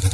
Good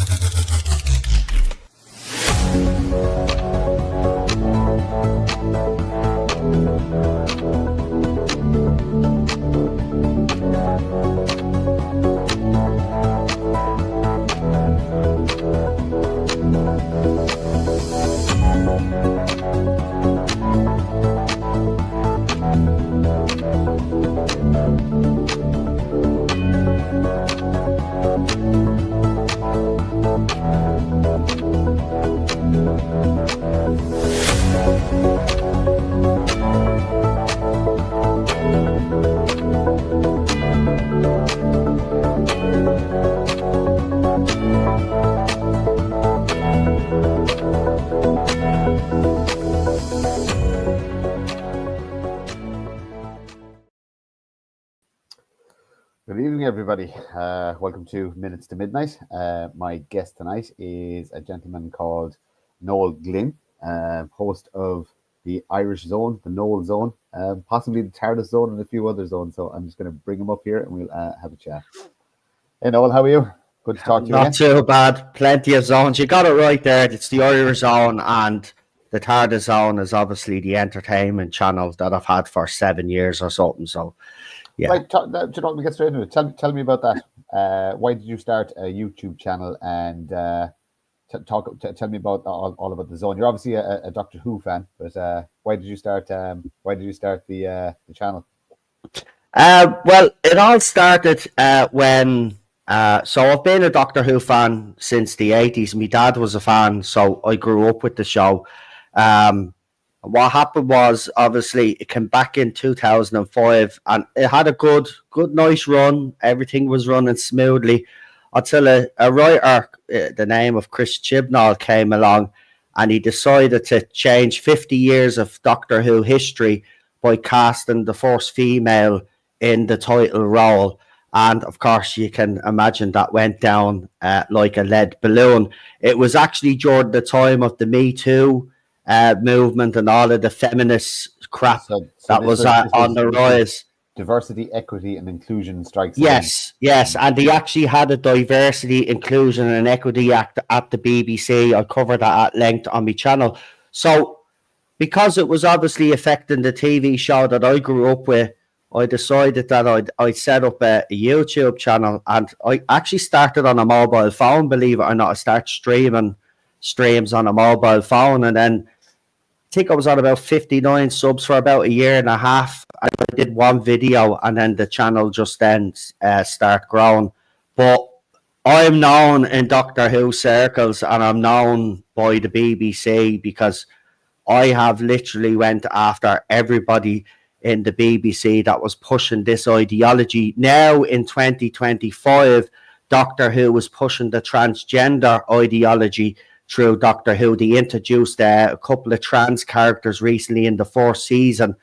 evening, everybody. Welcome to Minutes to Midnight. My guest tonight is a gentleman called Noel Glynn, host of the Irish Zone, the Noel Zone, possibly the TARDIS Zone and a few other zones. So I'm just going to bring him up here and we'll have a chat. Hey, Noel, how are you? Good to talk to you again. Not too bad. Plenty of zones. You got it right there. It's the Irish Zone, and the TARDIS Zone is obviously the entertainment channel that I've had for 7 years or something. So, yeah. Right, we get straight into it. Tell me about that. Why did you start a YouTube channel? And tell me about all about the Zone. You're obviously a Doctor Who fan, but why did you start? Why did you start the channel? Well, it all started when. So I've been a Doctor Who fan since the 80s. My dad was a fan, so I grew up with the show. What happened was, obviously, it came back in 2005, and it had a good, nice run. Everything was running smoothly until a writer, the name of Chris Chibnall, came along, and he decided to change 50 years of Doctor Who history by casting the first female in the title role. And of course, you can imagine that went down like a lead balloon. It was actually during the time of the Me Too movement and all of the feminist crap that was on the rise. Diversity, equity, and inclusion strikes. Yes, and they actually had a diversity, inclusion, and equity act at the BBC. I covered that at length on my channel. So, because it was obviously affecting the TV show that I grew up with, I decided that I'd set up a YouTube channel, and I actually started on a mobile phone, believe it or not. I started streams on a mobile phone, and then I think I was on about 59 subs for about a year and a half. I did one video, and then the channel just then started growing. But I'm known in Doctor Who circles, and I'm known by the BBC because I have literally went after everybody in the BBC that was pushing this ideology. Now in 2025, Doctor Who was pushing the transgender ideology through Doctor Who. They introduced a couple of trans characters recently in the fourth season.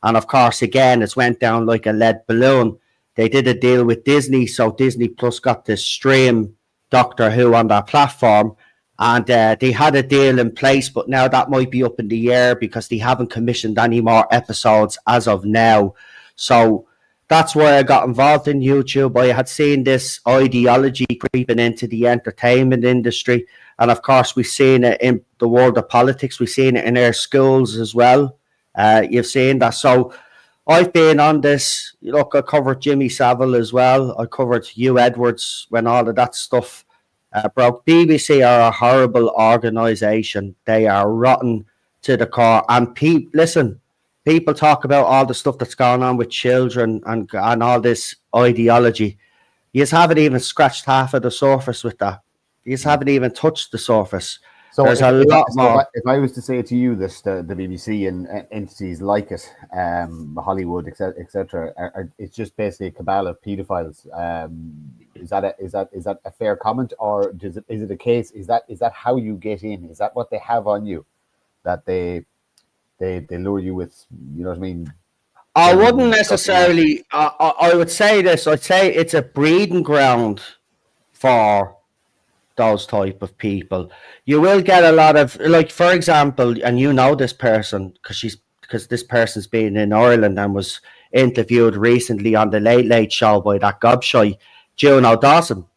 And of course, again, it's went down like a lead balloon. They did a deal with Disney, so Disney Plus got to stream Doctor Who on their platform. And they had a deal in place, but now that might be up in the air because they haven't commissioned any more episodes as of now. So that's why I got involved in YouTube. I had seen this ideology creeping into the entertainment industry. And of course, we've seen it in the world of politics. We've seen it in our schools as well. You've seen that. So I've been on this. Look, I covered Jimmy Savile as well. I covered Hugh Edwards when all of that stuff broke. BBC are a horrible organisation. They are rotten to the core. And people talk about all the stuff that's going on with children and all this ideology. You just haven't even scratched half of the surface with that. You just haven't even touched the surface. So there's a lot more. If I was to say to you this, the BBC and entities like it, Hollywood, etc., it's just basically a cabal of paedophiles. Is that a fair comment, or is it a case? Is that how you get in? Is that what they have on you, that they lure you with? You know what I mean? I wouldn't necessarily. I would say this. I'd say it's a breeding ground for those type of people. You will get a lot of, like, for example, and you know this person because this person's been in Ireland and was interviewed recently on the Late Late Show by that gobshite Juno Dawson.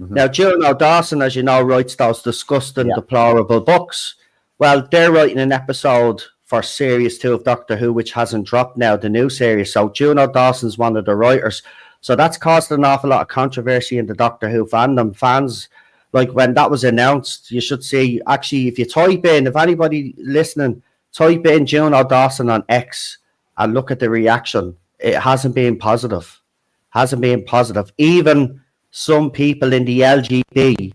Now, Juno Dawson, as you know, writes those disgusting, deplorable books. Well, they're writing an episode for Series 2 of Doctor Who, which hasn't dropped now, the new series. So Juno Dawson's one of the writers. So that's caused an awful lot of controversy in the Doctor Who fandom. Fans, like when that was announced, you should see, actually, if you type in, if anybody listening, type in Juno Dawson on X and look at the reaction. It hasn't been positive. Hasn't been positive. Even some people in the LGBT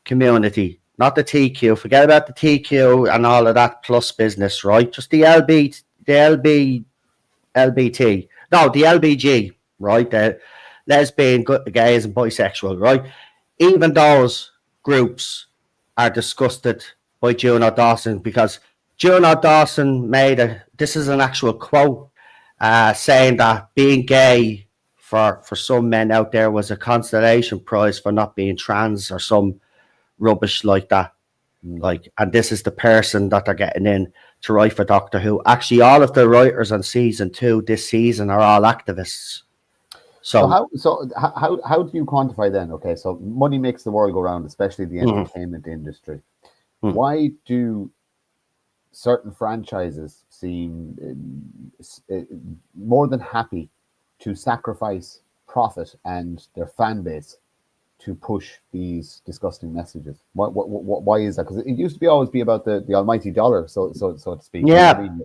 community, not the TQ, forget about the TQ and all of that plus business, right? Just the LBT, no, the LBG, right? The lesbian, gays, and bisexual, right? Even those groups are disgusted by Juno Dawson because Juno Dawson this is an actual quote, saying that being gay for some men out there was a consolation prize for not being trans or some rubbish like that. Like, and this is the person that they're getting in to write for Doctor Who. Actually, all of the writers on season 2 this season are all activists. So how do you quantify then? Okay, so money makes the world go round, especially the entertainment industry. Why do certain franchises seem more than happy to sacrifice profit and their fan base to push these disgusting messages? Why is that? Because it used to always be about the almighty dollar, so to speak. Yeah. You know what I mean?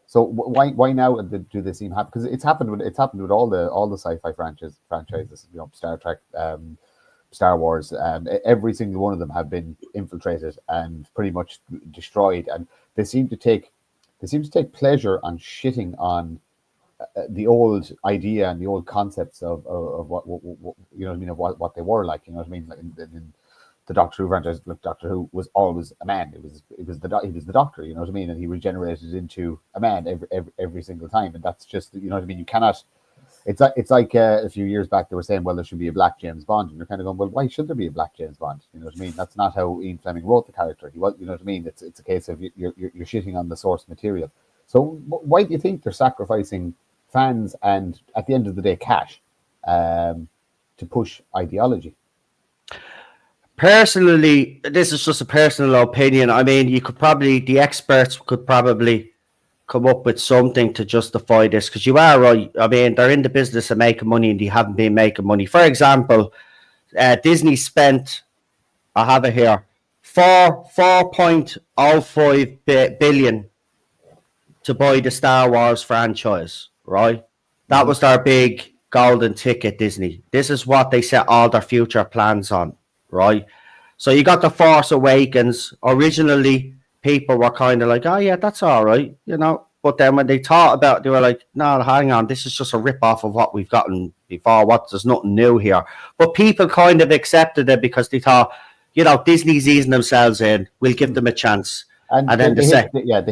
So why now do they seem happy? Because it's happened with all the sci-fi franchises. You know, Star Trek, Star Wars. Every single one of them have been infiltrated and pretty much destroyed, and they seem to take pleasure on shitting on the old idea and the old concepts of what you know what I mean, of what they were like. You know what I mean? Like in the Doctor Who franchise, look, Doctor Who was always a man. He was the Doctor. You know what I mean? And he regenerated into a man every single time. And that's just, you know what I mean? You cannot. It's like a few years back they were saying, well, there should be a black James Bond, and you're kind of going, well, why should there be a black James Bond? You know what I mean? That's not how Ian Fleming wrote the character. You know what I mean? It's a case of you're shitting on the source material. So why do you think they're sacrificing fans and, at the end of the day, cash to push ideology? Personally, this is just a personal opinion. I mean, the experts could probably come up with something to justify this, because you are right. I mean, they're in the business of making money and they haven't been making money. For example, Disney spent, I have it here, 4.05 billion to buy the Star Wars franchise, right? That was their big golden ticket, Disney. This is what they set all their future plans on, right? So you got The Force Awakens. Originally, people were kind of like, oh yeah, that's all right, you know. But then when they thought about it, they were like, no, hang on, this is just a rip-off of what we've gotten before. There's nothing new here. But people kind of accepted it because they thought, you know, Disney's easing themselves in. We'll give them a chance. And then they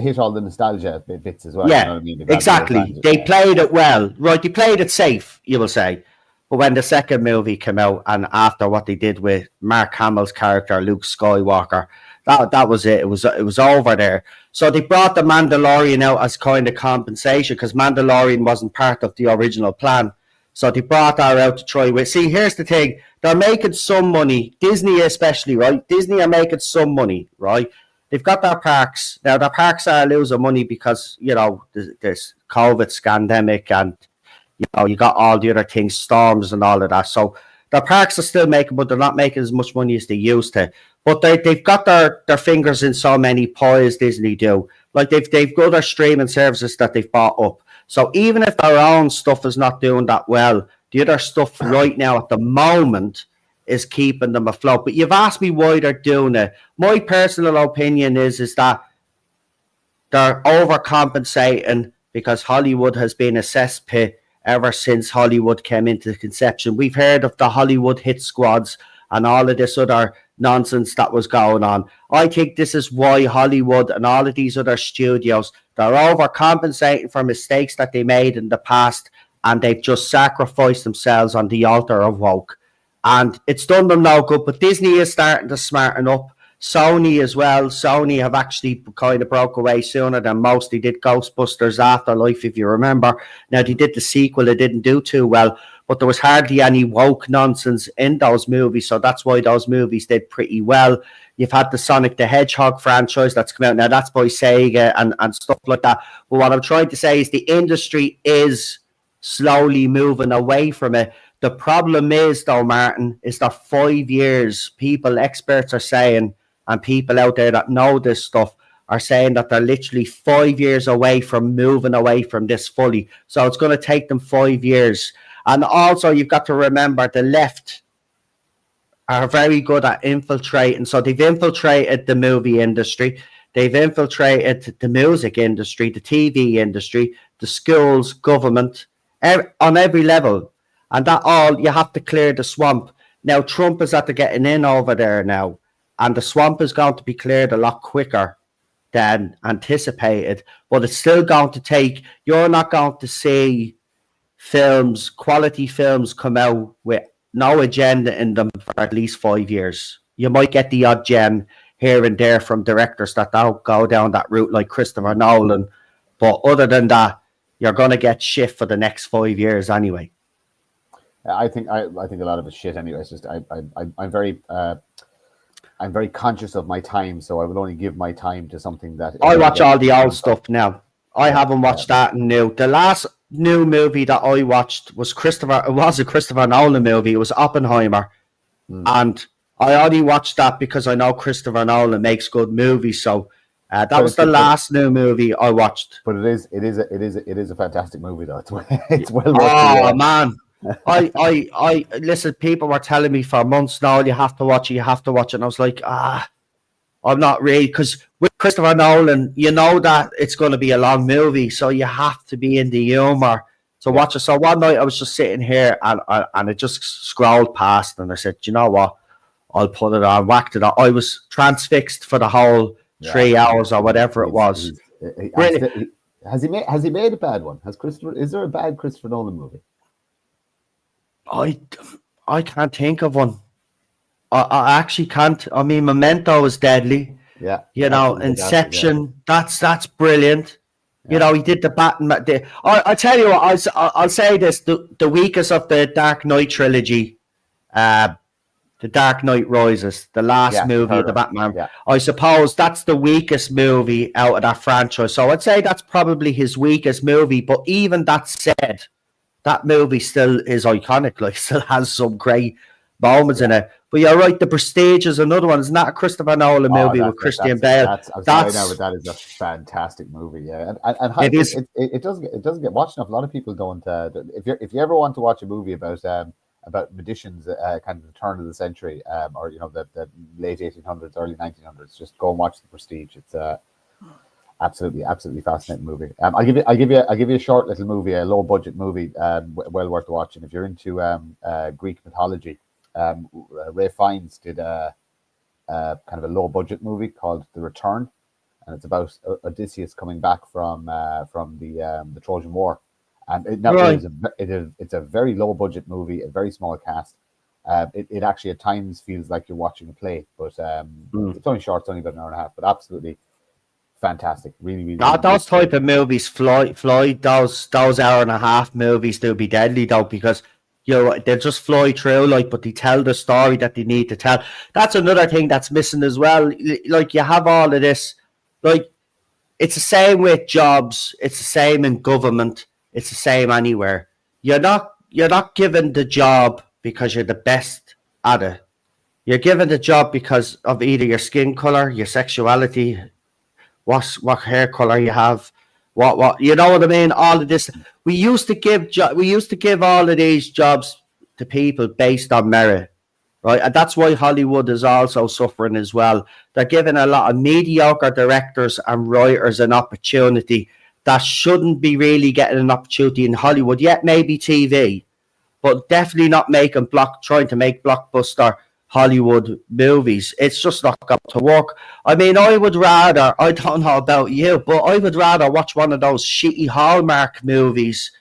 hit all the nostalgia bits as well. Yeah, you know what I mean? exactly. They played it well, right? They played it safe, you will say. But when the second movie came out, and after what they did with Mark Hamill's character, Luke Skywalker, that was it. It was over there. So they brought the Mandalorian out as kind of compensation, because Mandalorian wasn't part of the original plan. So they brought that out to try with. See, here's the thing. They're making some money. Disney especially, right? Disney are making some money, right? They've got their parks. Now, their parks are losing money because, you know, there's COVID scandemic and, you know, you got all the other things, storms and all of that. So their parks are still making, but they're not making as much money as they used to. But they've got their fingers in so many pies, Disney do. Like, they've got their streaming services that they've bought up. So even if their own stuff is not doing that well, the other stuff right now at the moment is keeping them afloat. But you've asked me why they're doing it. My personal opinion is that they're overcompensating because Hollywood has been a cesspit ever since Hollywood came into conception. We've heard of the Hollywood hit squads and all of this other nonsense that was going on. I think this is why Hollywood and all of these other studios, they're overcompensating for mistakes that they made in the past, and they've just sacrificed themselves on the altar of woke. And it's done them no good, but Disney is starting to smarten up. Sony as well. Sony have actually kind of broke away sooner than most. They did Ghostbusters Afterlife, if you remember. Now, they did the sequel. It didn't do too well. but there was hardly any woke nonsense in those movies. So that's why those movies did pretty well. You've had the Sonic the Hedgehog franchise that's come out now. That's by Sega and stuff like that. But what I'm trying to say is the industry is slowly moving away from it. The problem is, though, Martin, is that 5 years, experts are saying, and people out there that know this stuff are saying that they're literally 5 years away from moving away from this fully. So it's going to take them 5 years. And also, you've got to remember the left are very good at infiltrating. So they've infiltrated the movie industry. They've infiltrated the music industry, the TV industry, the schools, government, on every level. And that all, you have to clear the swamp. Now, Trump is after getting in over there now. And the swamp is going to be cleared a lot quicker than anticipated. But it's still going to take, you're not going to see films, quality films come out with no agenda in them for at least 5 years. You might get the odd gem here and there from directors that don't go down that route like Christopher Nolan. But other than that, you're going to get shit for the next 5 years anyway. I think a lot of it's shit anyway. It's just I'm very conscious of my time, so I will only give my time to something that I watch all the old stuff now. I haven't watched that new. The last new movie that I watched was a Christopher Nolan movie. It was Oppenheimer. And I only watched that because I know Christopher Nolan makes good movies. So that was the last new movie I watched. But it is a fantastic movie though. It's well worth Oh man. I listen, people were telling me for months now, you have to watch it. And I was like, I'm not really, because with Christopher Nolan, you know that it's going to be a long movie, so you have to be in the humor to watch it. So one night I was just sitting here and it just scrolled past, and I said, you know what? I'll put it on, whacked it on. I was transfixed for the whole 3 hours or whatever it was. Has he made a bad one? Is there a bad Christopher Nolan movie? I can't think of one. I actually can't. I mean, Memento is deadly. Yeah. You know, Inception, that's brilliant. Yeah. You know, he did the Batman. I tell you what, I'll say this: the weakest of the Dark Knight trilogy, The Dark Knight Rises, the last movie of the Batman. Yeah. I suppose that's the weakest movie out of that franchise. So I'd say that's probably his weakest movie. But even that said, that movie still is iconic. Like, still has some great moments in it. But you're right, The Prestige is another one. It's not a Christopher Nolan movie with Christian Bale. That is a fantastic movie. Yeah, and it doesn't get watched enough. A lot of people don't. If you ever want to watch a movie about magicians, kind of the turn of the century, or the late 1800s, early 1900s, just go and watch The Prestige. It's absolutely fascinating movie. I'll give you a short little movie, a low budget movie, well worth watching if you're into Greek mythology. Ray Fiennes did a kind of a low budget movie called The Return, and it's about Odysseus coming back from the Trojan War, and it's a very low budget movie, a very small cast. It actually at times feels like you're watching a play, but it's only short, it's only about an hour and a half, but absolutely fantastic. Really those type of movies, Floyd, those hour and a half movies, they'll be deadly though, because they'll just fly through, but they tell the story that they need to tell. That's another thing that's missing as well. Like, you have all of this, like, it's the same with jobs, it's the same in government, it's the same anywhere. You're not given the job because you're the best at it. You're given the job because of either your skin color, your sexuality, what hair color you have, what you know what I mean? All of this. We used to give all of these jobs to people based on merit, right? And that's why Hollywood is also suffering as well. They're giving a lot of mediocre directors and writers an opportunity that shouldn't be really getting an opportunity in Hollywood yet, maybe TV, but definitely not trying to make blockbuster Hollywood movies. It's just not going to work. I mean, I don't know about you, but I would rather watch one of those shitty Hallmark movies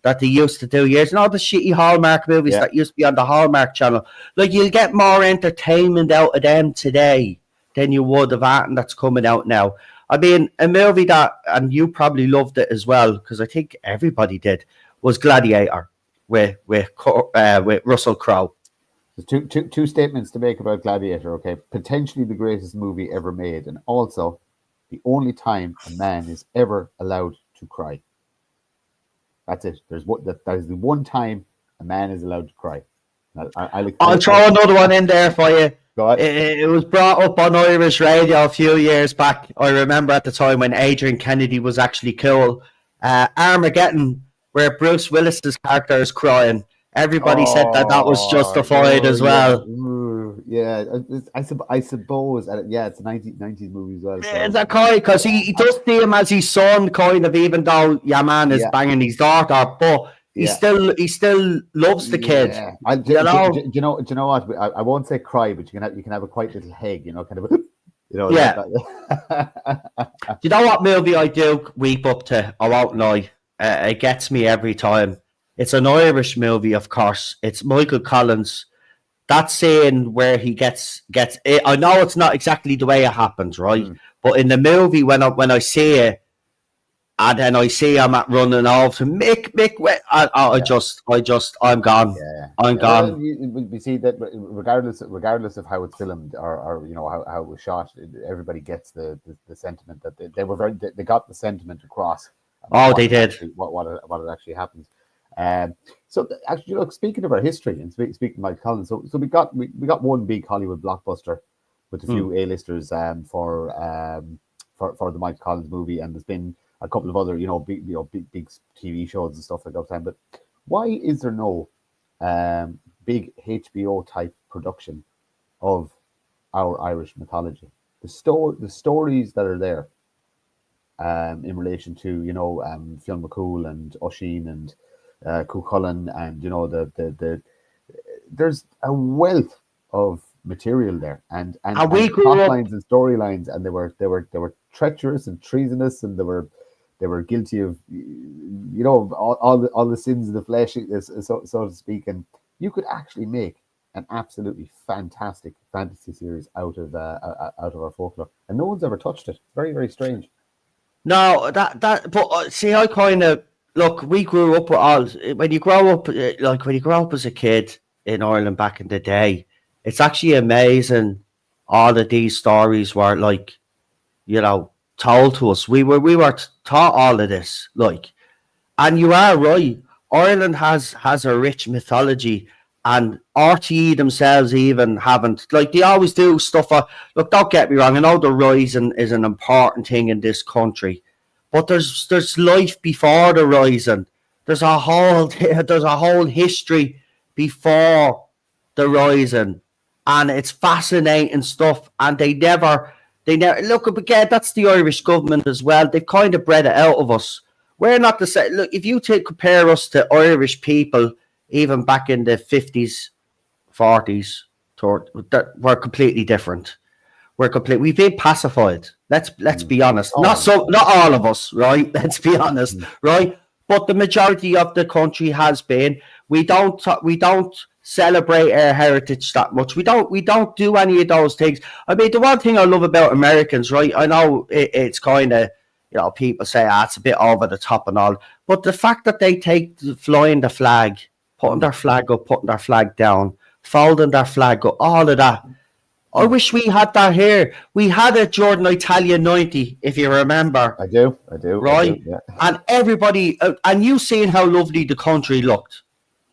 that they used to do years. The shitty Hallmark movies that used to be on the Hallmark channel. Like, you'll get more entertainment out of them today than you would of anything that's coming out now. I mean, a movie that, and you probably loved it as well, because I think everybody did, was Gladiator. with Russell Crowe. There's two statements to make about Gladiator. Okay, potentially the greatest movie ever made, and also the only time a man is ever allowed to cry. That's it. That is the one time a man is allowed to cry. I'll throw another one in there for you. Go ahead. It was brought up on Irish radio a few years back. I remember at the time when Adrian Kennedy was actually cool. Armageddon, where Bruce Willis's character is crying. Everybody said that was justified as well. Yeah, I suppose. Yeah, it's a 1990s movie as well. So. Is that correct? Because he does see him as his son, kind of, even though your man is banging his daughter, but he still loves the kid. Yeah. Do you know what? I won't say cry, but you can have a quite little heg, kind of. Yeah. Do you know what movie I do weep up to? I won't lie. It gets me every time. It's an Irish movie, of course. It's Michael Collins. That scene where he gets it, I know it's not exactly the way it happens, right? But in the movie, when I see it, and then I see him running off to Mick, I'm gone. Yeah. I'm gone. You see that regardless of how it's filmed or how it was shot, everybody gets the sentiment that they got the sentiment across. They did. What it actually happens. So actually, look, speaking of our history and speaking of Mike Collins, so we got one big Hollywood blockbuster with a few A-listers for the Mike Collins movie, and there's been a couple of other big TV shows and stuff like that. But why is there no big HBO type production of our Irish mythology? The stories that are there in relation to Fionn McCool and Oisin and Cuchulainn, and there's a wealth of material there, and plot lines and storylines, and they were treacherous and treasonous, and they were guilty of all the sins of the flesh, so to speak, and you could actually make an absolutely fantastic fantasy series out of our folklore, and no one's ever touched it. Very, very strange. No, but see, I kind of look. We grew up with all. When you grow up as a kid in Ireland back in the day, it's actually amazing. All of these stories were told to us. We were taught all of this, and you are right. Ireland has a rich mythology, and RTE themselves even haven't, they always do stuff. Look, don't get me wrong. I know the Rising is an important thing in this country, but there's life before the Rising. There's a whole history before the Rising, and it's fascinating stuff. And they never look up again. That's the Irish government as well. They've kind of bred it out of us. We're not the same. Look, if you compare us to Irish people, even back in the 50s, 40s, we're completely different. We've been pacified. Let's be honest. Not all of us, right? Let's be honest, right? But the majority of the country has been. We don't celebrate our heritage that much. We don't do any of those things. I mean, the one thing I love about Americans, right? I know it's kind of, people say, it's a bit over the top and all, but the fact that they take flying the flag, putting their flag up, putting their flag down, folding their flag up, all of that. I wish we had that here. We had it during Italia 90, if you remember. I do. Right? I do, yeah. And everybody, and you seen how lovely the country looked,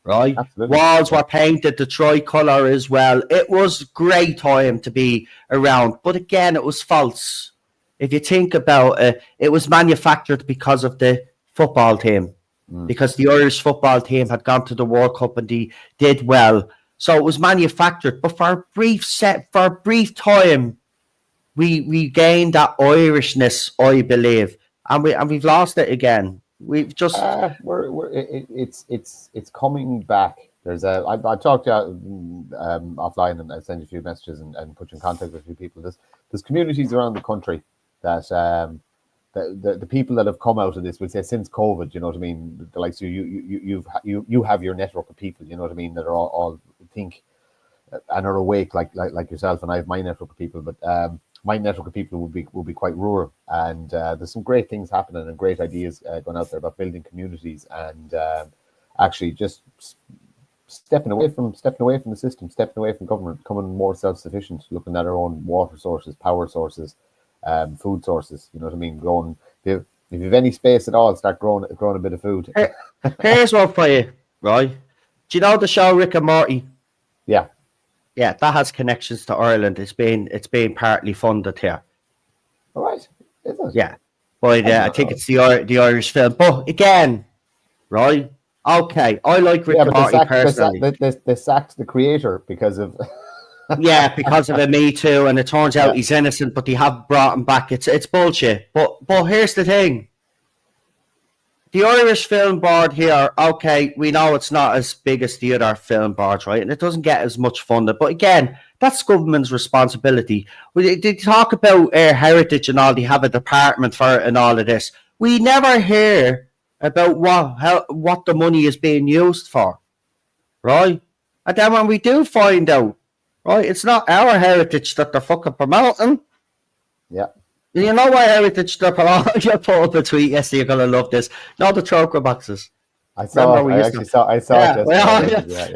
right? Absolutely. Walls were painted, the tricolour as well. It was a great time to be around. But again, it was false. If you think about it, it was manufactured because of the football team. Because the Irish football team had gone to the World Cup and they did well. So it was manufactured. But for a brief time, we gained that Irishness, I believe. And we've lost it again. We've just it's coming back. There's I talked to you offline, and I sent you a few messages and put you in contact with a few people. There's communities around the country that the people that have come out of this would say since COVID, you know what I mean? The likes you have your network of people, you know what I mean, that are all think and are awake like yourself, and I have my network of people, but my network of people will be quite rural, and there's some great things happening and great ideas going out there about building communities and actually just stepping away from the system, stepping away from government, becoming more self-sufficient, looking at our own water sources, power sources, food sources. You know what I mean? Growing. If you have any space at all, start growing a bit of food. Here's one for you, right? Do you know the show Rick and Morty? Yeah. Yeah, that has connections to Ireland. It's been partly funded here. All right. Is it? Yeah, but I think it's the Irish film. But again, right? Okay, I like Rick and Morty personally. They sacked the creator because of. Yeah, because of a Me Too, and it turns out he's innocent, but they have brought him back. It's bullshit. But here's the thing. The Irish Film Board here, okay, we know it's not as big as the other film boards, right? And it doesn't get as much funded. But again, that's government's responsibility. They talk about heritage and all. They have a department for it and all of this. We never hear about what the money is being used for, right? And then when we do find out, right, it's not our heritage that they're fucking promoting. Yeah. You know what heritage they're promoting? You put up a tweet yesterday, you're going to love this. No, the choker boxes. I saw it.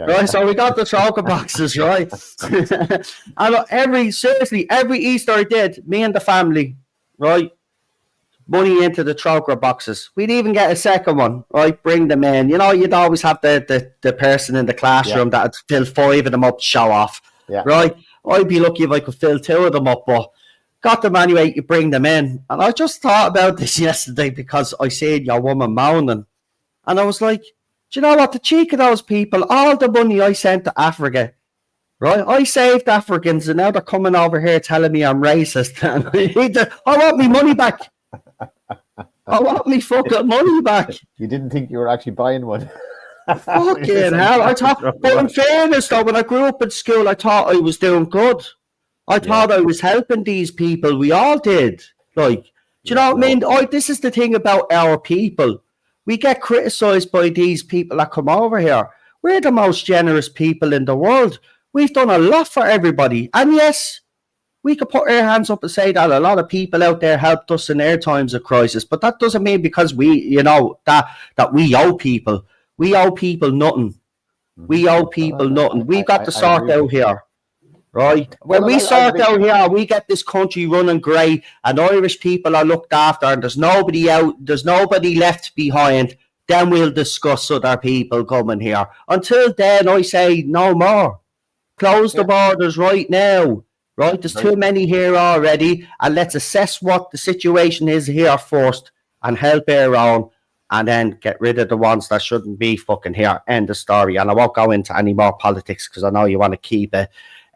Right, so we got the choker boxes, right? And every Easter I did, me and the family, right, money into the choker boxes. We'd even get a second one, right? Bring them in. You know, you'd always have the person in the classroom that'd fill 5 of them up, show off, right? I'd be lucky if I could fill 2 of them up, but got them anyway. You bring them in, and I just thought about this yesterday because I seen your woman moaning. And I was like, do you know what? The cheek of those people, all the money I sent to Africa, right? I saved Africans, and now they're coming over here telling me I'm racist. I want me money back. I want me fucking money back. You didn't think you were actually buying one? Fucking hell. But in fairness, though, when I grew up in school, I thought I was doing good. I thought I was helping these people. We all did. Like, do you know what I mean? This is the thing about our people. We get criticised by these people that come over here. We're the most generous people in the world. We've done a lot for everybody. And yes, we could put our hands up and say that a lot of people out there helped us in their times of crisis. But that doesn't mean because that we owe people. We owe people nothing. We owe people nothing. We've got to sort out here. Right? When we sort out here, we get this country running great, and Irish people are looked after, and there's nobody left behind. Then we'll discuss other people coming here. Until then, I say no more. Close the borders right now. Right? There's too many here already, and let's assess what the situation is here first and help our own, and then get rid of the ones that shouldn't be fucking here. End of story. And I won't go into any more politics because I know you want to keep it.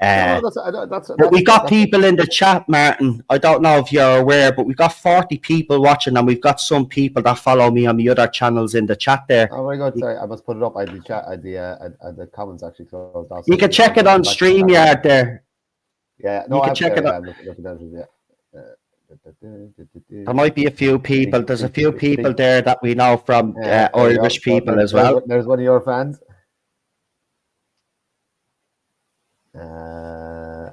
We got people in the chat, Martin. I don't know if you're aware, but we've got 40 people watching, and we've got some people that follow me on the other channels in the chat there. Oh my god, sorry, I must put it up. The comments actually closed off. You can check it on StreamYard there. Yeah, no, you can check it out. There might be a few people. There's a few people there that we know from Irish people as well. There's one of your fans. Hi,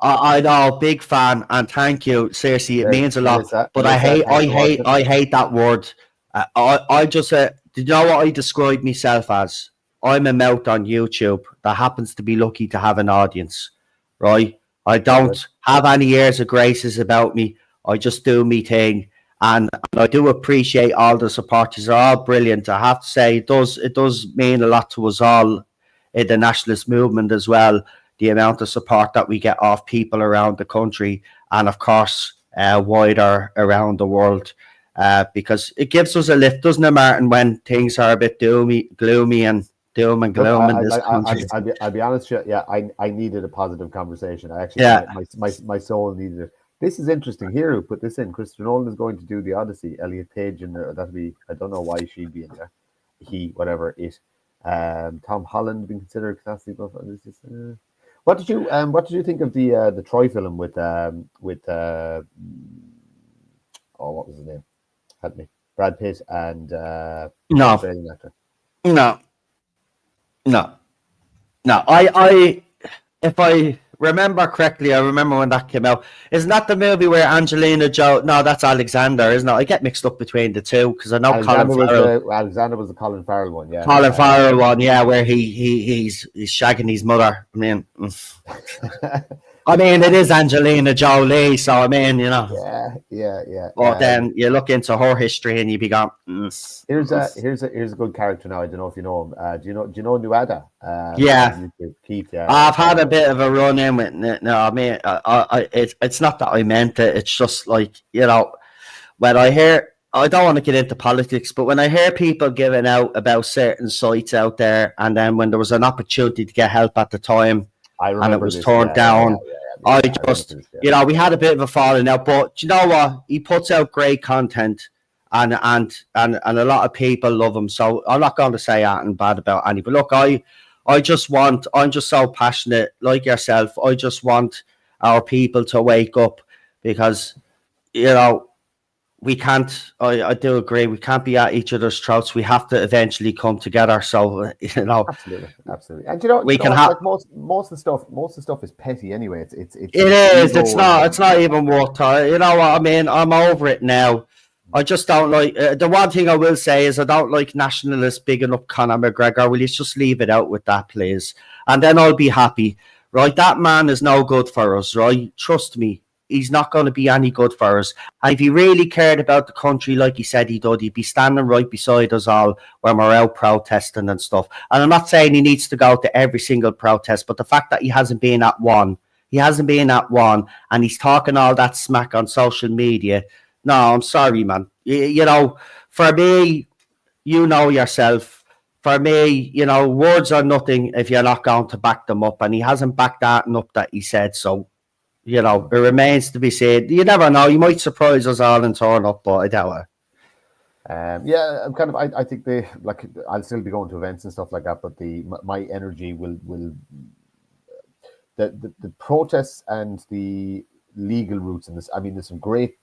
I know, big fan, and thank you. Seriously, it means a lot. But I hate that word. I just do you know what I describe myself as? I'm a mouth on YouTube that happens to be lucky to have an audience, right? I don't have any airs of graces about me. I just do me thing, and I do appreciate all the support. You're all brilliant. I have to say, it does mean a lot to us all in the nationalist movement as well, the amount of support that we get off people around the country, and of course wider around the world, because it gives us a lift, doesn't it, Martin, when things are a bit gloomy and doom and gloom in this country. I'll be honest with you, I needed a positive conversation. I actually my soul needed it. This is interesting. Here, who put this in? Christopher Nolan is going to do the Odyssey. Elliot Page in there. That'll be, I don't know why she'd be in there. Whatever it. Tom Holland being considered capacity. What did you think of the Troy film with what was his name? Help me. Brad Pitt and Australian actor. No. I if I remember correctly, I remember when that came out. Isn't that the movie where Angelina Jolie? No, that's Alexander, isn't it? I get mixed up between the two because I know Alexander Colin Farrell. Was the Colin Farrell one, yeah. Colin Farrell one, yeah, where he's shagging his mother. I mean, it is Angelina Jolie, so I mean, you know. Yeah. But then you look into her history and you be going. Here's a good character now. I don't know if you know him. Do you know Nuada? Yeah. Keith. Yeah. I've had a bit of a run in with. No, I mean, it's not that I meant it. It's just like, you know, when I hear. I don't want to get into politics, but when I hear people giving out about certain sites out there, and then when there was an opportunity to get help at the time, and it was turned down, I just, you know, we had a bit of a falling out. But you know what? He puts out great content, and a lot of people love him. So I'm not going to say anything bad about any. But look, I'm just so passionate, like yourself. I just want our people to wake up because, you know. We can't. I do agree. We can't be at each other's throats. We have to eventually come together. So you know, absolutely. And you know, we can have like most of the stuff is petty anyway. It is. It's not even worth it. You know what I mean? I'm over it now. I just don't like. The one thing I will say is I don't like nationalists bigging up Conor McGregor. Will you just leave it out with that, please? And then I'll be happy. Right? That man is no good for us. Right? Trust me. He's not going to be any good for us. And if he really cared about the country like he said he did, he'd be standing right beside us all when we're out protesting and stuff. And I'm not saying he needs to go to every single protest, but the fact that he hasn't been at one, and he's talking all that smack on social media. No, I'm sorry, man. You know, for me, you know yourself. For me, you know, words are nothing if you're not going to back them up. And he hasn't backed that up that he said, so... You know, it remains to be said. You never know. You might surprise us all and turn up, but I doubt it. Yeah, I'm kind of. I think I'll still be going to events and stuff like that, but my energy will the protests and the legal routes in this. I mean, there's some great,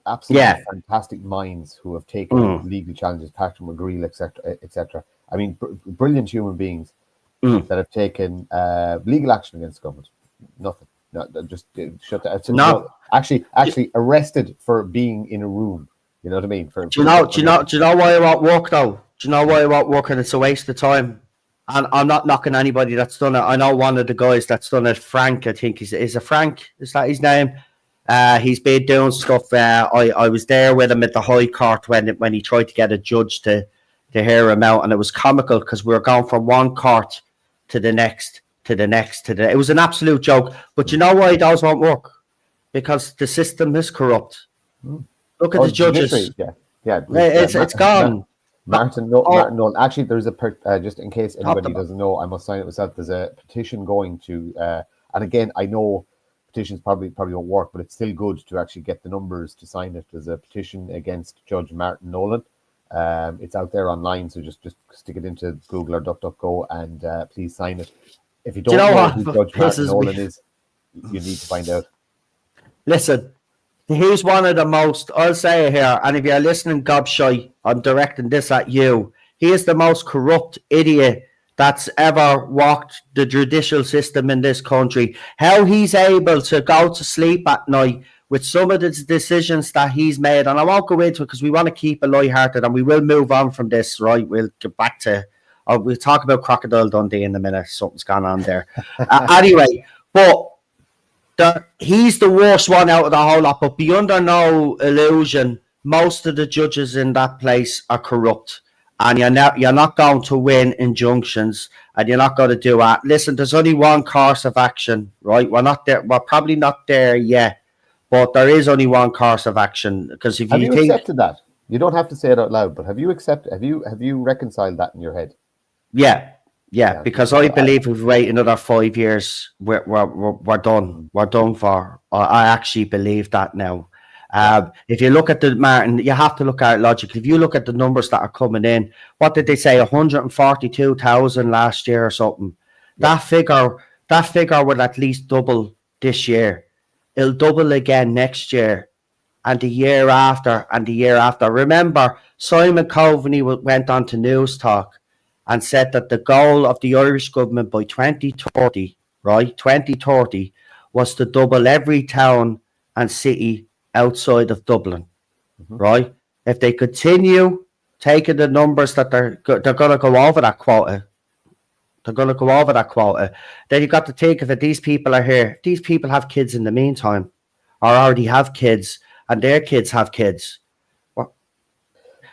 absolutely fantastic minds who have taken legal challenges, Patrick McGreal, etc. I mean, brilliant human beings that have taken legal action against the government. Nothing. No, just shut that. No, actually arrested for being in a room. You know what I mean? Do you know why I won't work though? Do you know why I won't work? And it's a waste of time. And I'm not knocking anybody that's done it. I know one of the guys that's done it, Frank. I think is it Frank? Is that his name? He's been doing stuff. I was there with him at the High Court when he tried to get a judge to hear him out, and it was comical because we were going from one court to the next. It was an absolute joke. But you know why those won't work? Because the system is corrupt. Look at the judges. It's gone. Martin Nolan. Actually, there's just in case anybody doesn't know, I must sign it myself. There's a petition going to, and again, I know petitions probably won't work, but it's still good to actually get the numbers to sign it. There's a petition against Judge Martin Nolan. It's out there online, so just stick it into Google or DuckDuckGo and please sign it. If you don't know who Judge Martin Nolan is, you need to find out. Listen, he's one of the most, I'll say it here, and if you're listening, Gobshite, I'm directing this at you. He is the most corrupt idiot that's ever walked the judicial system in this country. How he's able to go to sleep at night with some of the decisions that he's made, and I won't go into it because we want to keep it lighthearted and we will move on from this, right? We'll get back to... we'll talk about Crocodile Dundee in a minute. Something's gone on there. Anyway, but he's the worst one out of the whole lot. But be under no illusion, most of the judges in that place are corrupt. And you're not going to win injunctions, and you're not going to do that. Listen, there's only one course of action, right? We're not there. We're probably not there yet, but there is only one course of action. Because if you accepted that, you don't have to say it out loud. But have you reconciled that in your head? Yeah, because I believe if we wait another 5 years, we're done. We're done for. I actually believe that now. If you look at the Martin, you have to look at it logically. If you look at the numbers that are coming in, what did they say? 142,000 last year or something. Yeah. That figure will at least double this year. It'll double again next year, and the year after, and the year after. Remember, Simon Coveney went on to News Talk and said that the goal of the Irish government by 2030 right, 2030, was to double every town and city outside of Dublin, right? If they continue taking the numbers that they're going to go over that quota, then you got to think of it. These people are here. These people have kids in the meantime, or already have kids, and their kids have kids.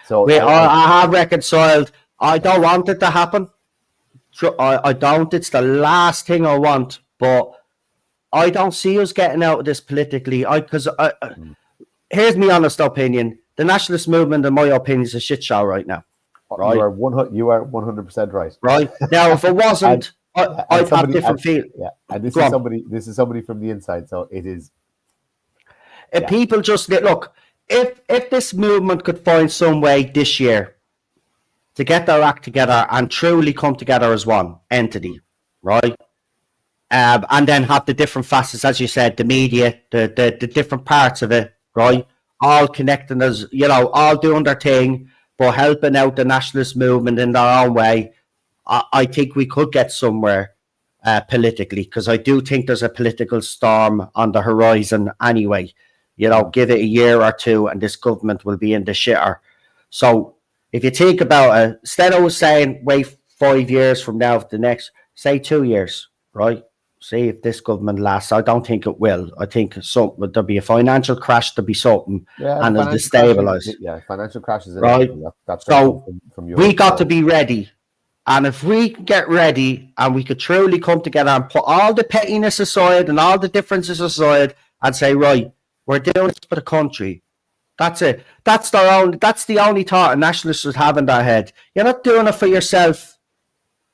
So I have reconciled. I don't want it to happen. I don't. It's the last thing I want. But I don't see us getting out of this politically. Here's my honest opinion. The nationalist movement, in my opinion, is a shit show right now. Right? You are 100% right. Right now, if it wasn't, I'd have different feelings. Yeah, and this is somebody from the inside, so it is. If people just look, if this movement could find some way this year to get their act together and truly come together as one entity, right? And then have the different facets, as you said, the media, the different parts of it, right? All connecting us, all doing their thing, but helping out the nationalist movement in their own way. I think we could get somewhere politically, because I do think there's a political storm on the horizon anyway. Give it a year or two and this government will be in the shitter. So if you think about it, instead of saying wait 5 years from now for the next, say 2 years, right? See if this government lasts. I don't think it will. I think there'll be a financial crash, there'll be something, and it'll destabilise. Financial crashes. Right. That's so from we got to be ready. And if we get ready and we could truly come together and put all the pettiness aside and all the differences aside and say, right, we're doing this for the country. That's it. That's the only thought a nationalist would have in their head. You're not doing it for yourself,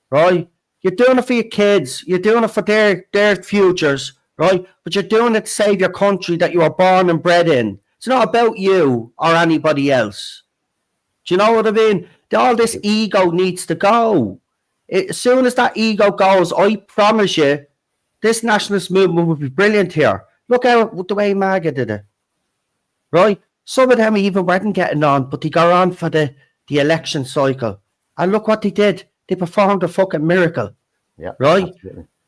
right? You're doing it for your kids. You're doing it for their futures, right? But you're doing it to save your country that you were born and bred in. It's not about you or anybody else. Do you know what I mean? All this ego needs to go. As soon as that ego goes, I promise you, this nationalist movement will be brilliant here. Look at the way MAGA did it, right? Some of them even weren't getting on, but they got on for the election cycle. And look what they did. They performed a fucking miracle. Yeah, right?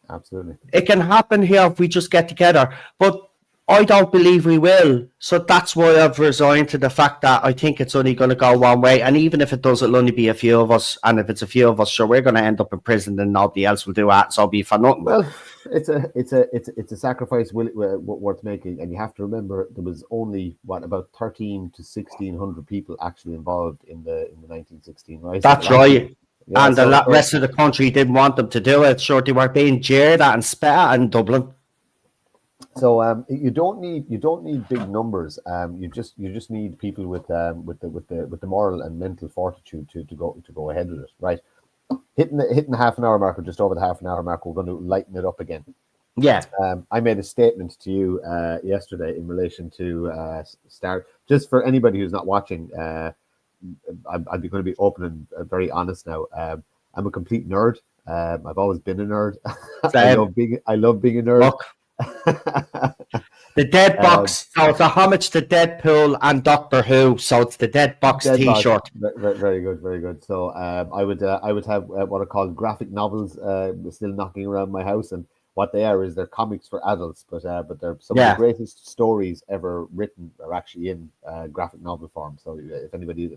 Absolutely. It can happen here if we just get together. But I don't believe we will. So that's why I've resigned to the fact that I think it's only going to go one way. And even if it does, it'll only be a few of us. And if it's a few of us, sure, we're going to end up in prison and nobody else will do that. So it'll be for nothing. Well, it's a sacrifice worth making. And you have to remember there was only, about 13 to 1,600 people actually involved in the 1916 rise. That's right. Yeah, and the rest of the country didn't want them to do it. Sure, they were being jeered at and spat at in Dublin. So you don't need big numbers. You just need people with the moral and mental fortitude to go ahead with it. Right, hitting the half an hour mark or just over the half an hour mark, we're going to lighten it up again. Yeah. I made a statement to you yesterday in relation to start. Just for anybody who's not watching. I'm going to be open and very honest now. I'm a complete nerd. I've always been a nerd. I love being a nerd. The Dead Box. So it's a homage to Deadpool and Doctor Who. So it's the Dead Box T-shirt. Very good, very good. So I would have what are called graphic novels still knocking around my house, and what they are is they're comics for adults, but they're some of the greatest stories ever written are actually in graphic novel form. So if anybody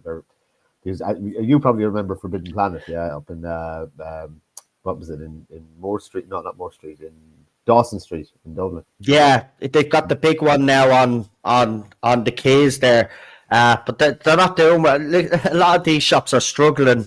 you probably remember Forbidden Planet, up in what was it in Moore Street? No, not Moore Street, in Dawson Street in Dublin. Yeah, they've got the big one now on the quays there, but they're not doing well. A lot of these shops are struggling.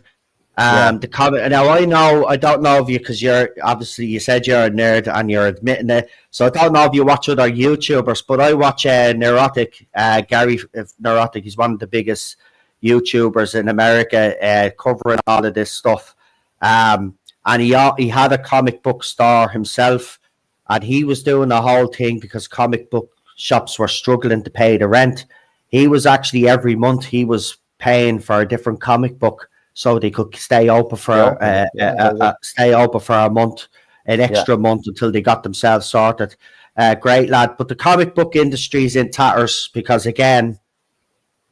The comment now, I don't know if you, because you're obviously, you said you're a nerd and you're admitting it, so I don't know if you watch other YouTubers, but I watch Neurotic. Gary Neurotic, he's one of the biggest YouTubers in America, covering all of this stuff, and he had a comic book store himself, and he was doing the whole thing because comic book shops were struggling to pay the rent. He was actually, every month he was paying for a different comic book so they could stay open for a month, an extra month, until they got themselves sorted. Great lad. But the comic book industry is in tatters because, again,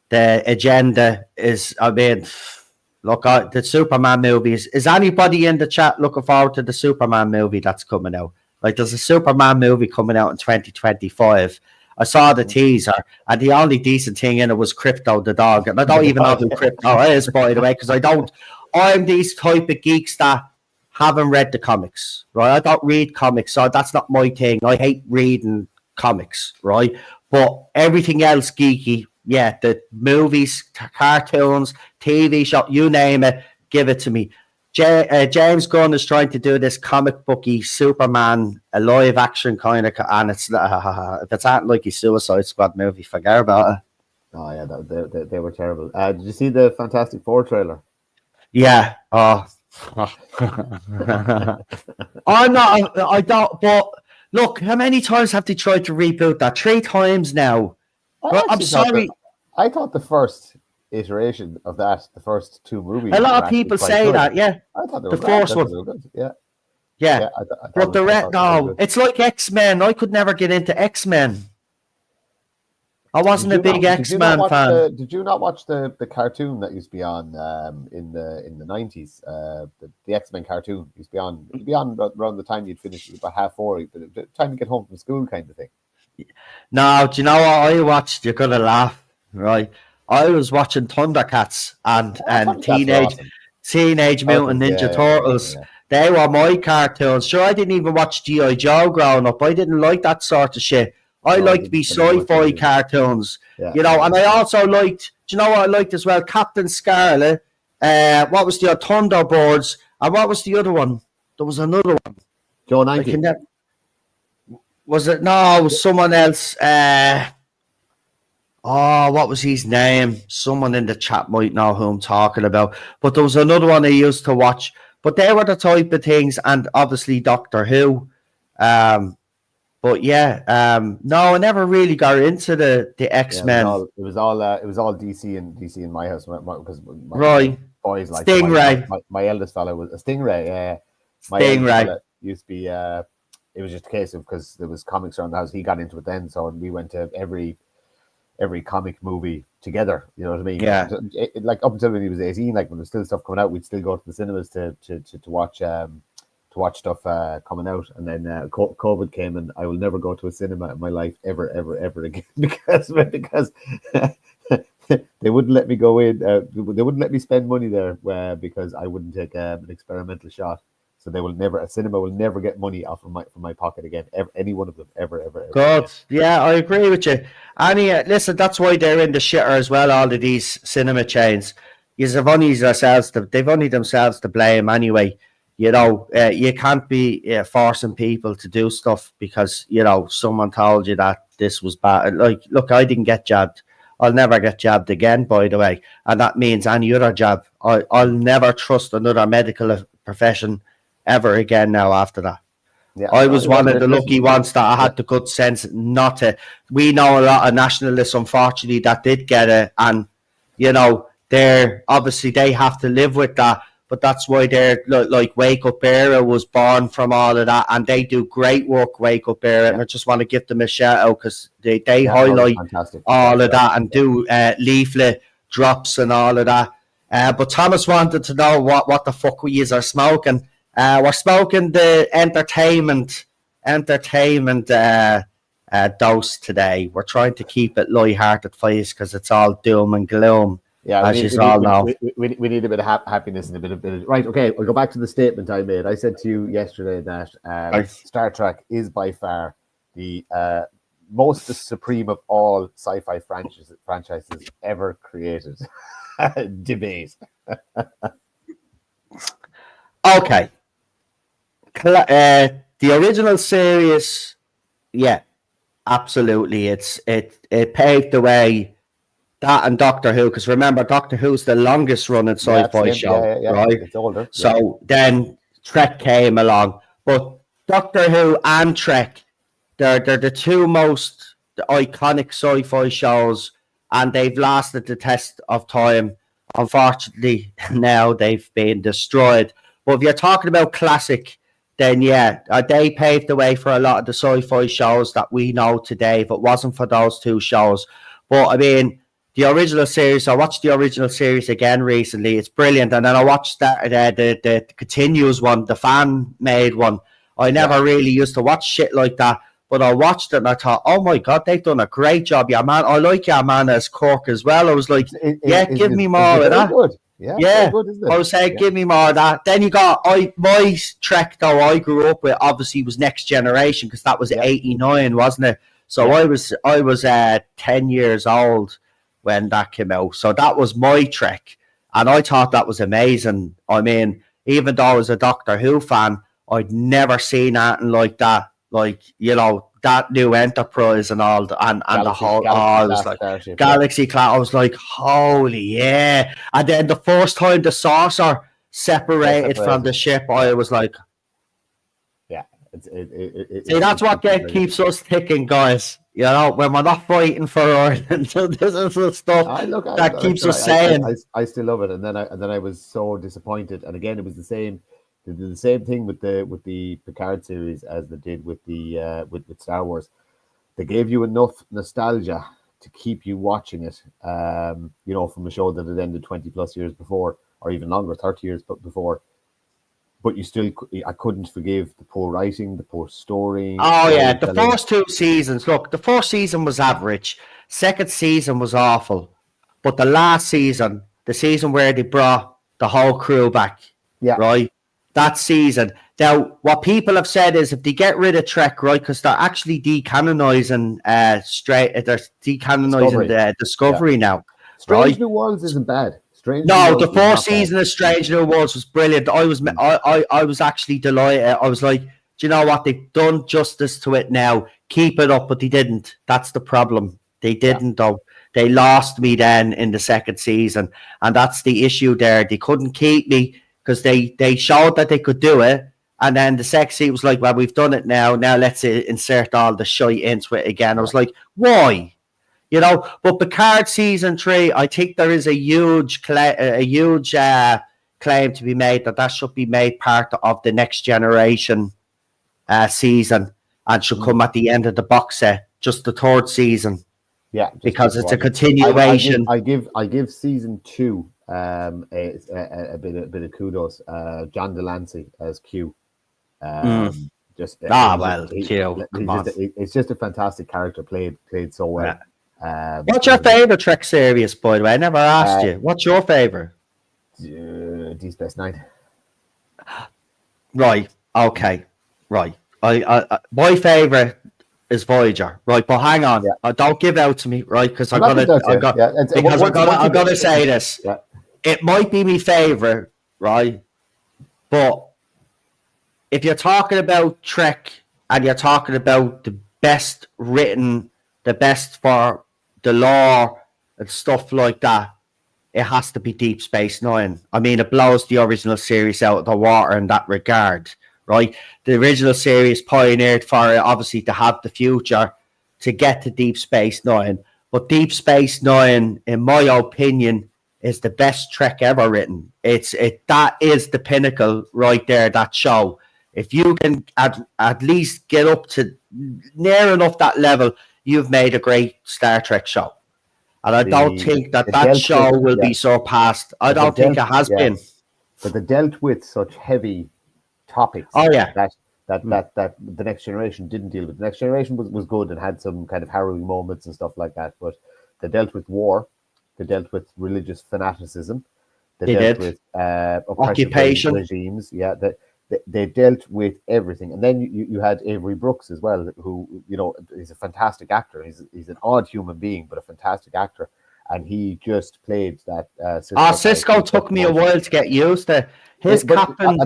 the agenda is, look, the Superman movies. Is anybody in the chat looking forward to the Superman movie that's coming out? Like, there's a Superman movie coming out in 2025. I saw the teaser, and the only decent thing in it was Crypto the dog. And I don't even know who Crypto is, by the way, because I'm these type of geeks that haven't read the comics, right? I don't read comics, so that's not my thing. I hate reading comics, right? But everything else geeky, yeah, the movies, cartoons, TV show, you name it, give it to me. James Gunn is trying to do this comic booky Superman, a live action kind of, and it's if it's not like a Suicide Squad movie, forget about it. Oh yeah, they were terrible. Did you see the Fantastic Four trailer? Yeah. Oh. I'm not. I don't. But look, how many times have they tried to reboot that? 3 times now. Well, I'm sorry. I thought the first iteration of that, the first 2 movies. A lot of people say good. That, yeah. I thought they were the first one. Yeah. Yeah. But the rest, no, it's like X-Men. I could never get into X-Men. I wasn't a big X-Men fan. Did you not watch the cartoon that used to be on in the 90s? The X-Men cartoon used to be on. It'd be on around the time you'd finish about 4:30, but the time you get home from school, kind of thing. No, do you know what I watched? You're gonna laugh, right? I was watching Thundercats and Teenage Mutant Ninja Turtles. Yeah. They were my cartoons. Sure, I didn't even watch G.I. Joe growing up. I didn't like that sort of shit. I liked to be sci-fi cartoons, you know, and I also liked, do you know what I liked as well? Captain Scarlet, what was the Thunderbirds, and what was the other one? There was another one. Joe 90. Was it? No, it was someone else. What was his name? Someone in the chat might know who I'm talking about. But there was another one I used to watch. But they were the type of things, and obviously Doctor Who. But yeah, no, I never really got into the X-Men. Yeah, it was all DC in my house because my boys like Stingray. My eldest fellow was a Stingray. Yeah, my Stingray used to be. It was just a case of because there was comics around the house. He got into it then, so we went to every comic movie together. You know what I mean? Yeah. Like up until when he was 18, like when there's still stuff coming out, we'd still go to the cinemas to watch stuff coming out, and then COVID came, and I will never go to a cinema in my life ever again because they wouldn't let me go in. They wouldn't let me spend money there because I wouldn't take an experimental shot. So a cinema will never get money off of from my pocket again. Any one of them ever. God, yeah, I agree with you. Listen, that's why they're in the shitter as well. All of these cinema chains, they've only themselves to blame anyway. You know, you can't be forcing people to do stuff because, you know, someone told you that this was bad. Like, look, I didn't get jabbed. I'll never get jabbed again, by the way. And that means any other jab. I'll never trust another medical profession ever again now after that. Yeah, I was one of the lucky ones that I had the good sense not to. We know a lot of nationalists, unfortunately, that did get it. And, you know, they have to live with that. But that's why they're like Wake Up Era was born from all of that, and they do great work. Wake Up Era, and I just want to give them a shout out because they highlight all of that and do leaflet drops and all of that. But Thomas wanted to know what the fuck we are smoking. We're smoking the entertainment dose today. We're trying to keep it light-hearted for you because it's all doom and gloom. Yeah, as you all know. We need a bit of happiness and a bit of right. Okay, I'll go back to the statement I made. I said to you yesterday that Star Trek is by far the most supreme of all sci-fi franchises ever created. Debate. Okay. The original series, yeah, absolutely. It paved the way. That and Doctor Who, because remember, Doctor Who's the longest running sci-fi show, right? It's older. So then Trek came along. But Doctor Who and Trek, they're the two most iconic sci-fi shows, and they've lasted the test of time. Unfortunately, now they've been destroyed. But if you're talking about classic, then yeah, they paved the way for a lot of the sci-fi shows that we know today, if it wasn't for those two shows. But I mean, the original series, I watched the original series again recently. It's brilliant. And then I watched the continuous one, the fan-made one. I never really used to watch shit like that. But I watched it and I thought, oh my God, they've done a great job. Yeah, man. I like your man as Cork as well. I was like, give me more of that. Good. Yeah, very good, isn't it? I was saying, give me more of that. Then you got my trek though I grew up with obviously was Next Generation because that was 89, wasn't it? So I was 10 years old when that came out. So that was my trek. And I thought that was amazing. I mean, even though I was a Doctor Who fan, I'd never seen anything like that. Like, you know, that new Enterprise and all, and the whole, I was like, Galaxy Class, I was like, holy yeah. And then the first time the saucer separated from the ship, I was like, yeah. See, that's what keeps us ticking, guys. You know, when we're not fighting for Ireland, so this is the stuff that keeps us sane. I still love it, and then I was so disappointed. And again, it was the same. They did the same thing with the Picard series as they did with the with Star Wars. They gave you enough nostalgia to keep you watching it. You know, from a show that had ended 20 plus years before, or even longer, 30 years before. But I couldn't forgive the poor writing, the poor story. Oh yeah, the first 2 seasons. Look, the first season was average. Second season was awful, but the last season, the season where they brought the whole crew back, right? That season. Now, what people have said is if they get rid of Trek, right, because they're actually decanonizing Discovery now. Strange New Worlds isn't bad. The first season of Strange New Worlds was brilliant. I was actually delighted. I was like, do you know what? They've done justice to it now. Keep it up, but they didn't. That's the problem. They didn't, though. They lost me then in the second season, and that's the issue there. They couldn't keep me because they showed that they could do it, and then the second season was like, well, we've done it now. Now let's insert all the shite into it again. I was like, why? You know, but Picard season 3, I think there is a huge claim to be made that should be made part of the Next Generation season and should come at the end of the box set, just the 3rd season. Yeah, because it's a continuation. I give season 2 a bit of kudos. John Delancey as Q. Q. Come on. It's just a fantastic character, played so well. Yeah. What's your favorite Trek series, by the way? I never asked you. What's your favorite? Deep Space Nine. Right. Okay. Right. I my favorite is Voyager. Right, but hang on. Don't give out to me, right? Because I'm gonna say this. Yeah. It might be my favorite, right? But if you're talking about Trek and you're talking about the best written, the best for the lore and stuff like that, it has to be Deep Space Nine. I mean, it blows the original series out of the water in that regard, right? The original series pioneered for it, obviously, to have the future to get to Deep Space Nine. But Deep Space Nine, in my opinion, is the best Trek ever written. That is the pinnacle right there, that show. If you can at least get up to near enough that level, you've made a great Star Trek show. And I don't think that show will be surpassed. I don't think it has been. But they dealt with such heavy topics. Oh, yeah. That the Next Generation didn't deal with. The Next Generation was good and had some kind of harrowing moments and stuff like that. But they dealt with war. They dealt with religious fanaticism. They dealt with occupation regimes. Yeah, they dealt with everything. And then you had Avery Brooks as well, who, you know, is a fantastic actor. He's an odd human being, but a fantastic actor. And he just played that. Cisco took me a while to get used to. His captain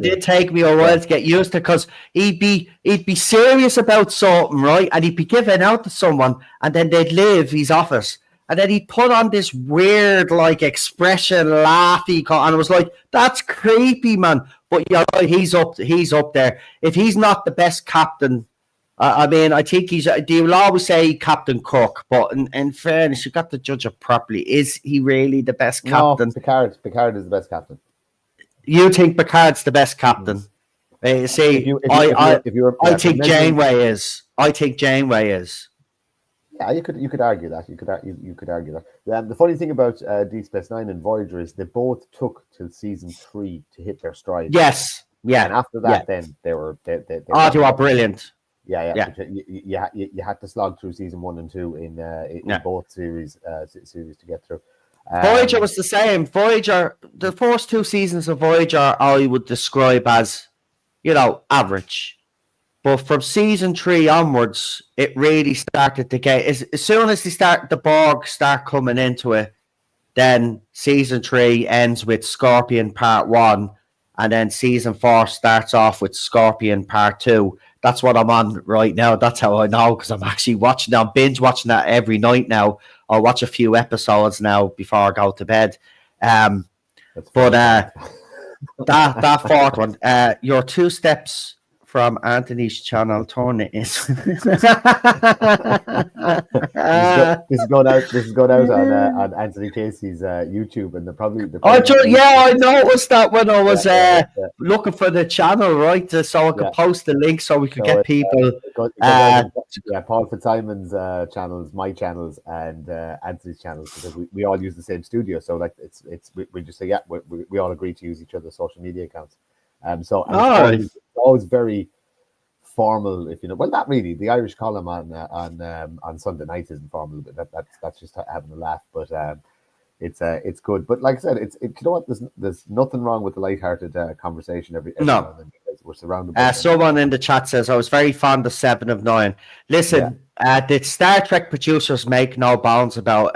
did take me a while to get used to, because he'd be serious about something, right? And he'd be giving out to someone, and then they'd leave his office. And then he'd put on this weird, like, expression, laughy, and I was like, that's creepy, man. But you're right, he's up there. If he's not the best captain, I mean, I think they will always say Captain Kirk, but in fairness, you got to judge it properly. Is he really the best captain? No, Picard is the best captain. You think Picard's the best captain? I think Janeway is. I think Janeway is. Yeah, you could argue that. You could argue that. The funny thing about Deep Space Nine and Voyager is they both took till season 3 to hit their stride. Yes. Yeah. And after that, then they were. They Oh, you are brilliant. Yeah. You had to slog through season 1 and 2 in both series to get through. Voyager was the same. Voyager, the first 2 seasons of Voyager, I would describe as, average. But from season 3 onwards, it really started to get. As soon as the Borg start coming into it, then season 3 ends with Scorpion Part 1, and then season 4 starts off with Scorpion Part 2. That's what I'm on right now. That's how I know, because I'm actually watching. I'm binge watching that every night now. I'll watch a few episodes now before I go to bed. That fourth one, you're 2 steps from Anthony's channel. Turn it in. This is going out on Anthony Casey's YouTube, and I noticed that when I was looking for the channel, right, so I could post the link so we could get people. Paul Fitzsimon's channels, my channels, and Anthony's channels, because we all use the same studio. So like we just say we all agree to use each other's social media accounts. It's always very formal, if you know. Well, not really. The Irish column on Sunday nights isn't formal, but that's just having a laugh. But it's good. But like I said, you know what? There's nothing wrong with the lighthearted conversation every now and then, because we're surrounded by someone in the chat says, I was very fond of 7 of 9. Listen, the Star Trek producers make no bones about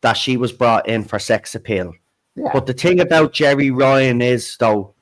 that she was brought in for sex appeal. Yeah. But the thing about Jeri Ryan is, though,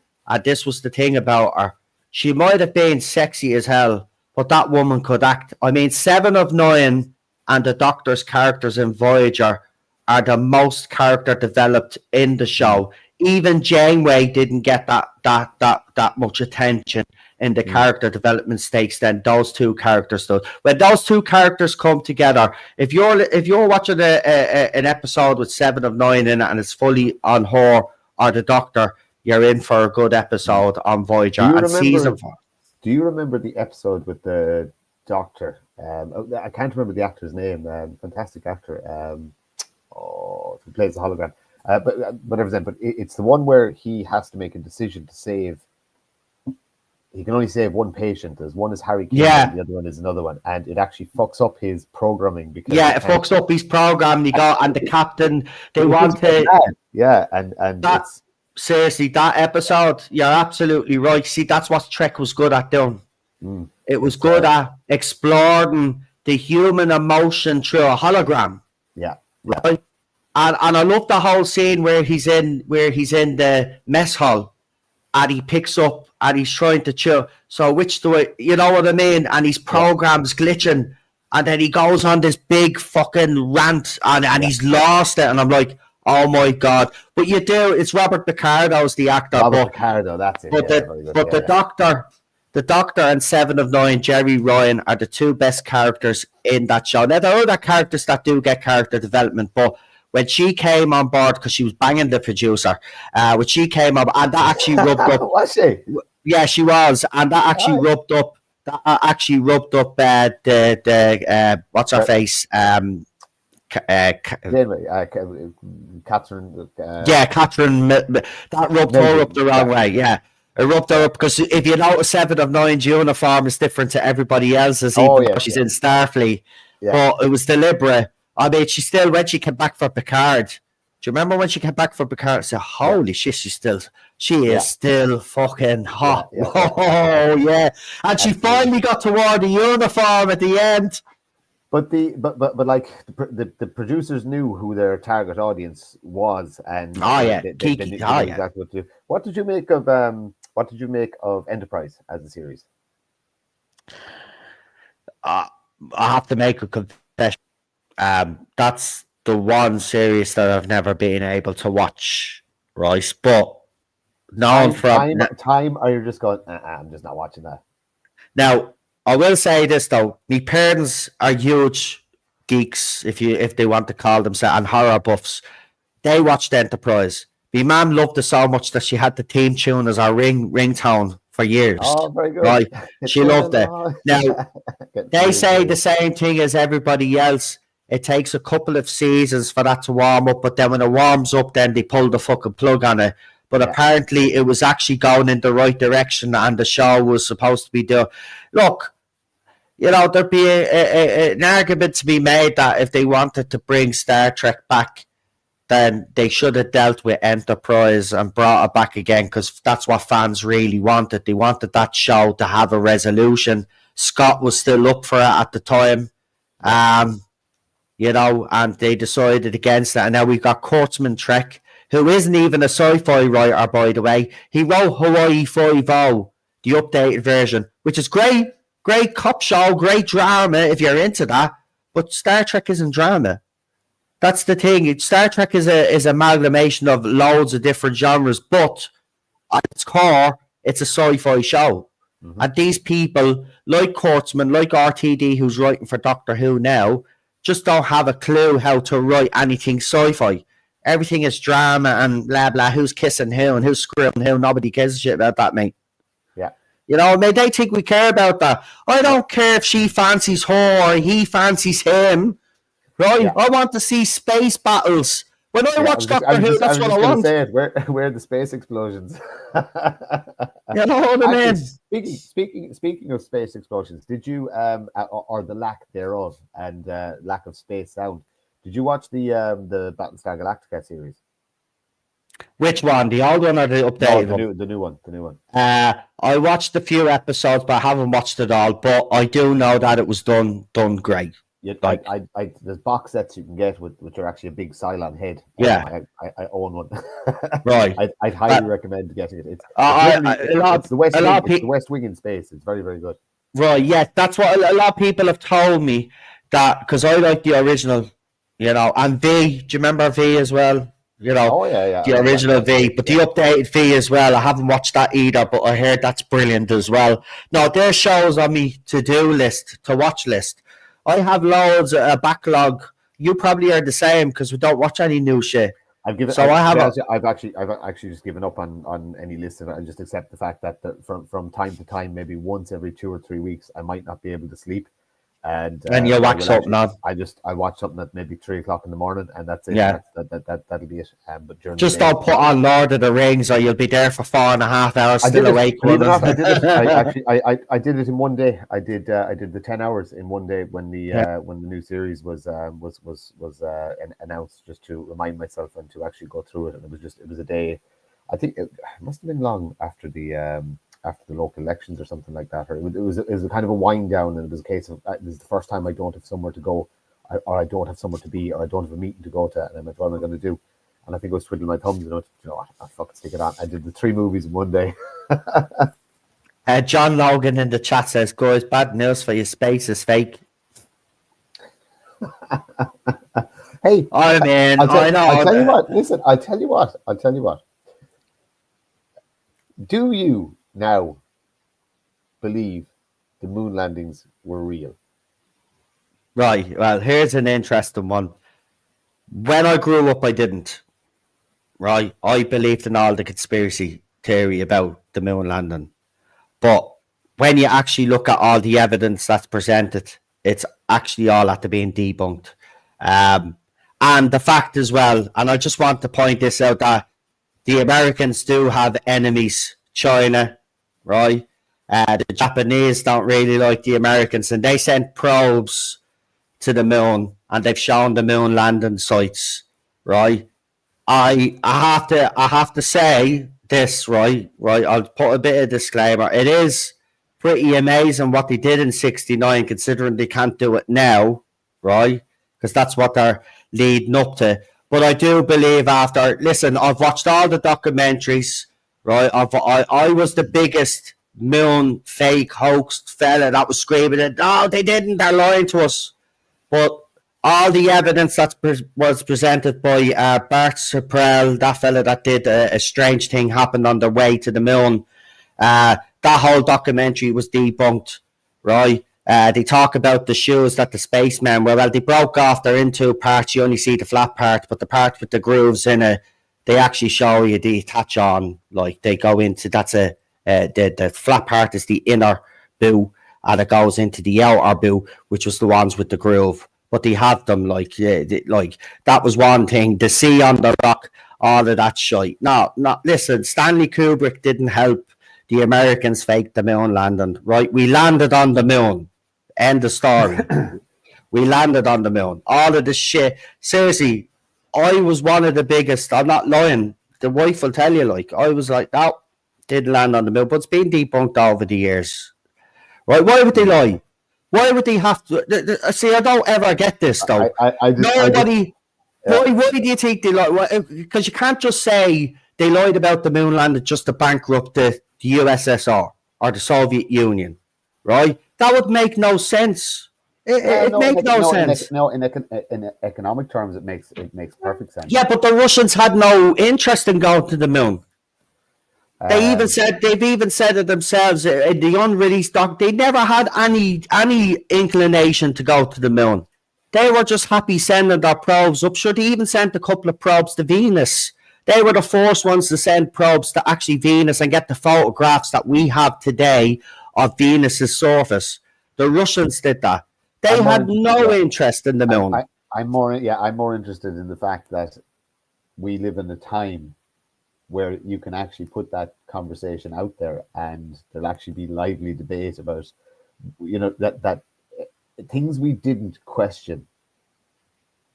this was the thing about her. She might have been sexy as hell, but that woman could act. I mean, 7 of 9 and the Doctor's characters in Voyager are the most character developed in the show. Even Janeway didn't get that much attention in the character development stakes than those 2 characters do. When those 2 characters come together, if you're watching an episode with 7 of 9 in it and it's fully on her or the Doctor, you're in for a good episode on Voyager and season 4. Do you remember the episode with the Doctor? I can't remember the actor's name. Fantastic actor. Who plays the hologram. But it's the one where he has to make a decision to save. He can only save one patient. There's one is Harry King, and the other one is another one, and it actually fucks up his programming because it fucks up his program. And the captain, they want to, and that's seriously that episode. You're absolutely right. See, that's what Trek was good at doing. It was good at exploring the human emotion through a hologram. Yeah. Right. And I love the whole scene where he's in the mess hall and he picks up and he's trying to chill. So which do I, you know what I mean? And his program's glitching, and then he goes on this big fucking rant and he's lost it. And I'm like, oh my God. But you do, it's Robert Picardo's the actor. Picardo, that's it. But the Doctor and 7 of 9, Jeri Ryan, are the 2 best characters in that show. Now, there are other characters that do get character development, but when she came on board, because she was banging the producer, when she came up, and that actually rubbed up. Was she? Yeah, she was, and that actually rubbed up. That actually rubbed up the what's her face? Catherine. Catherine. That rubbed her up the wrong way. Yeah. It rubbed her up because if you notice, 7 of 9's uniform is different to everybody else's, even though she's in Starfleet. Yeah. But it was deliberate. I mean, she still, when she came back for Picard, do you remember when she came back for Picard? I said, holy shit, she is still fucking hot. Yeah. And she finally got to wear the uniform at the end. But like the producers knew who their target audience was, and they knew exactly what to do. What did you make of Enterprise as a series? I have to make a confession. That's the one series that I've never been able to watch, right? But time, or you're just going, I'm just not watching that. Now, I will say this though: my parents are huge geeks, if they want to call themselves, and horror buffs. They watched Enterprise. My mum loved it so much that she had the theme tune as our ringtone for years. Oh, very good. Right, she loved it. Now, they say the same thing as everybody else. It takes a couple of seasons for that to warm up, but then when it warms up, then they pull the fucking plug on it. but apparently it was actually going in the right direction, and the show was supposed to be doing. Look, you know, there'd be an argument to be made that if they wanted to bring Star Trek back, then they should have dealt with Enterprise and brought it back again, because that's what fans really wanted. They wanted that show to have a resolution. Scott was still up for it at the time, you know, and they decided against it. And now we've got Kurtzman Trek, who isn't even a sci-fi writer, by the way. He wrote Hawaii Five-0, the updated version, which is great. Great cop show, great drama if you're into that. But Star Trek isn't drama. That's the thing. Star Trek is an amalgamation of loads of different genres, but at its core, it's a sci-fi show. Mm-hmm. And these people, like Kurtzman, like RTD, who's writing for Doctor Who now, just don't have a clue how to write anything sci-fi. Everything is drama and blah, blah. Who's kissing who and who's screwing who? Nobody gives a shit about that, mate. Yeah. You know, they think we care about that. I don't care if she fancies her or he fancies him. Right? Yeah. I want to see space battles. When I watch Doctor Who, that's what I want. Say it. Where are the space explosions? You know what I mean? Speaking of space explosions, did you or the lack thereof and lack of space sound? Did you watch the Battlestar Galactica series? Which one? The old one or the updated one? The new one. The new one. I watched a few episodes, but I haven't watched it all. But I do know that it was done great. Yeah, like, there's box sets you can get which are actually a big Cylon head. Yeah, I own one. Right. I'd highly recommend getting it. It's the West Wing in space. It's very, very good. Right. Yeah, that's what a lot of people have told me, that because I like the original, you know, and V. Do you remember V as well? You know, the original V, but the updated V as well. I haven't watched that either, but I heard that's brilliant as well. No, there's shows on me to watch list. I have loads of backlog. You probably are the same because we don't watch any new shit. I've actually just given up on any list of it and just accept the fact that from time to time, maybe once every 2 or 3 weeks, I might not be able to sleep. And you watch something on. I watch something at maybe 3 o'clock in the morning, and that's it. Yeah, that'll be it. But during just don't put on Lord of the Rings, or you'll be there for 4.5 hours still awake. I did it in one day. I did the 10 hours in one day when the new series was announced, just to remind myself and to actually go through it. And it was a day. I think it must have been long after the local elections or something like that, or it was a kind of a wind down, and it was a case of this is the first time I don't have somewhere to go, or I don't have somewhere to be, or I don't have a meeting to go to, and I'm like, what am I going to do? And I think I was twiddling my thumbs, you know what, I'll fucking stick it on. I did the 3 movies in one day. John Logan in the chat says, guys, bad news for you, space is fake. Hey, I mean, I'll tell you what, listen, I'll tell you what. Do you now believe the moon landings were real? Right. Well, here's an interesting one. When I grew up, I didn't. Right. I believed in all the conspiracy theory about the moon landing. But when you actually look at all the evidence that's presented, it's actually all after being debunked. And the fact as well, and I just want to point this out, that the Americans do have enemies. China, right? The Japanese don't really like the Americans, and they sent probes to the moon, and they've shown the moon landing sites, right? I have to say this, right? I'll put a bit of disclaimer. It is pretty amazing what they did in '69, considering they can't do it now, right? Because that's what they're leading up to. But I do believe listen, I've watched all the documentaries. Right, I was the biggest moon fake hoax fella that was screaming that, no, they didn't, they're lying to us. But all the evidence that was presented by Bart Supral, that fella that did a strange thing happened on their way to the moon, that whole documentary was debunked, right? They talk about the shoes that the spacemen were, well, they broke off, they're in 2 parts, you only see the flat part, but the part with the grooves in it, they actually show you the attach on, like they go into, that's the flat part is the inner boo, and it goes into the outer boo, which was the ones with the groove. but they have them like that was one thing. The sea on the rock, all of that shit. No, listen. Stanley Kubrick didn't help the Americans fake the moon landing. Right, we landed on the moon. End of story. We landed on the moon. All of this shit. Seriously, I was one of the biggest. I'm not lying. The wife will tell you. Like I was like, no, didn't land on the moon, but it's been debunked over the years. Right? Why would they lie? Why would they have to? See, I don't ever get this though. Nobody. Why do you think they lie? Because you can't just say they lied about the moon landing just to bankrupt the USSR or the Soviet Union, right? That would make no sense. It makes no sense. In economic terms, it makes perfect sense. Yeah, but the Russians had no interest in going to the moon. They've even said it themselves in the unreleased doc. They never had any inclination to go to the moon. They were just happy sending their probes up. Sure, they even sent a couple of probes to Venus. They were the first ones to send probes to actually Venus and get the photographs that we have today of Venus's surface. The Russians did that. They had no interest in the moon. I'm more interested in the fact that we live in a time where you can actually put that conversation out there, and there'll actually be lively debate about, that things we didn't question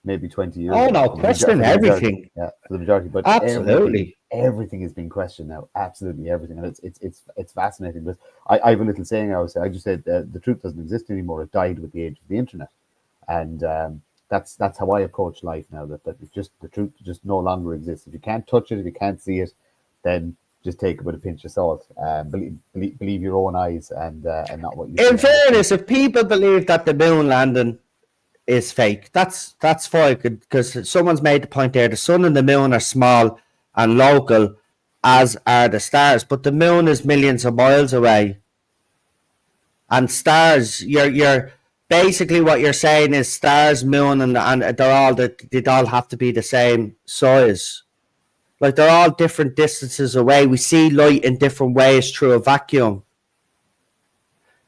maybe 20 years ago. Oh no, question everything. Yeah, for the majority, but absolutely everything is being questioned now. Absolutely everything, and it's fascinating. But I have a little saying I would say. I just said the truth doesn't exist anymore. It died with the age of the internet, and that's how I approach life now. That it's just the truth just no longer exists. If you can't touch it, if you can't see it, then just take it with a pinch of salt. Believe your own eyes and not what you. In fairness, if people believe that the moon landing is fake, that's fine, because someone's made the point there. The sun and the moon are small and local, as are the stars, but the moon is millions of miles away. And stars, you're basically what you're saying is stars, moon, and they'd all have to be the same size. Like they're all different distances away. We see light in different ways through a vacuum.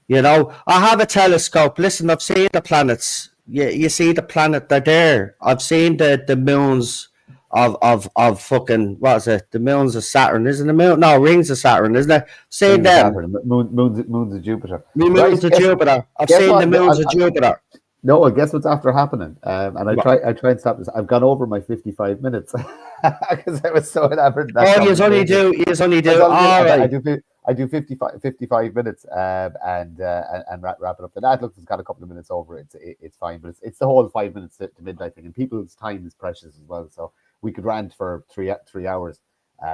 I have a telescope. Listen, I've seen the planets. You see the planet, they're there. I've seen the moons of fucking, what is it? The moons of Saturn, isn't the moon? No, rings of Saturn, isn't it? Seen them. Moons of Jupiter. Moons of Jupiter. I've seen the moons of Jupiter. No, I guess what's after happening. And I try and stop this. I've gone over my 55 minutes because I was so enamored. You only do. All right. I do 55 minutes and wrap it up. And that looks, it's got a couple of minutes over. It's fine, but it's the whole 5 minutes to midnight thing. And people's time is precious as well. So we could rant for three hours.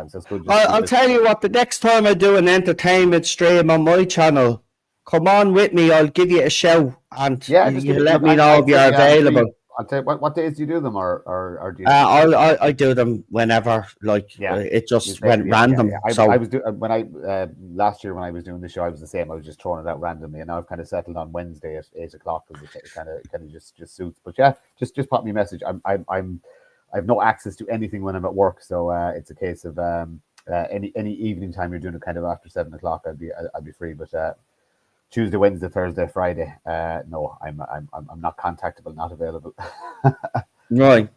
So it's good. I'll tell you what. The next time I do an entertainment stream on my channel, come on with me. I'll give you a show, and you let me know if you're available. I'll tell you what days do you do them, or do you? I do them whenever. It just went random. I was doing last year when I was doing the show, I was the same. I was just throwing it out randomly, and now I've kind of settled on Wednesday at 8:00 because it kind of just suits. But yeah, just pop me a message. I have no access to anything when I'm at work, so it's a case of any evening time you're doing it kind of after 7:00. I'd be free, but. Tuesday, Wednesday, Thursday, Friday. No, I'm not contactable, not available. Right.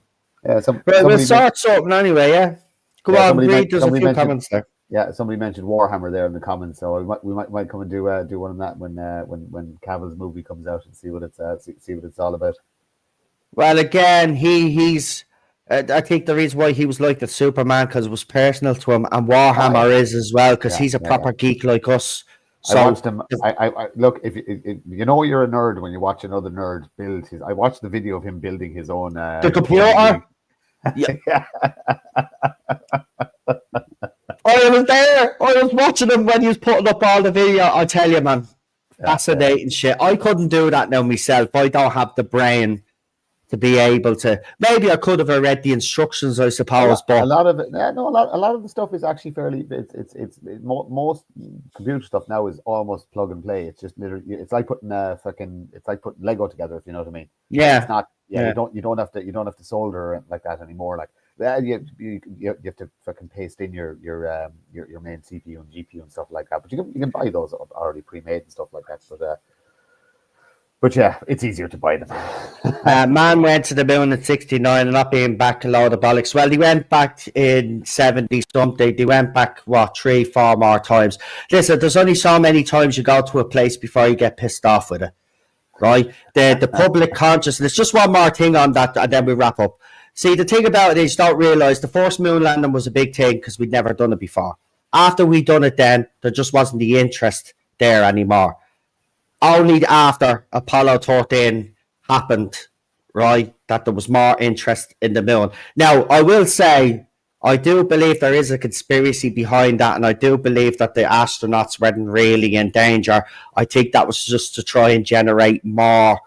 Yeah. We'll start something anyway. Yeah. Go on. Read. There's a few comments there. Yeah. Somebody mentioned Warhammer there in the comments, so we might come and do one of that when Cavill's movie comes out and see what it's all about. Well, again, he's. I think the reason why he was like the Superman because it was personal to him, and Warhammer is as well because he's a proper geek like us. So, I watched him. I look. If you know you're a nerd when you watch another nerd build his. I watched the video of him building his own. The computer. Yeah. I was there. I was watching him when he was putting up all the video. I tell you, man, fascinating shit. I couldn't do that now myself. I don't have the brain to be able to. Maybe I could have read the instructions, I suppose. But a lot of it, a lot of the stuff is actually fairly. Most computer stuff now is almost plug and play. It's just literally. It's like putting It's like putting Lego together, if you know what I mean. Yeah. It's not. Yeah. You don't have to solder like that anymore. Like you have to fucking paste in your main CPU and GPU and stuff like that. But you can buy those already pre-made and stuff like that. But But yeah, it's easier to buy them. Man went to the moon in 69 and not being back a load of bollocks. Well, he went back in 70 something. They went back, 3, 4 more times. Listen, there's only so many times you go to a place before you get pissed off with it, right? The public consciousness. Just one more thing on that, and then we wrap up. See, the thing about it is, you don't realise the first moon landing was a big thing because we'd never done it before. After we'd done it then, there just wasn't the interest there anymore. Only after Apollo 13 happened, right, that there was more interest in the moon. Now, I will say, I do believe there is a conspiracy behind that, and I do believe that the astronauts weren't really in danger. I think that was just to try and generate more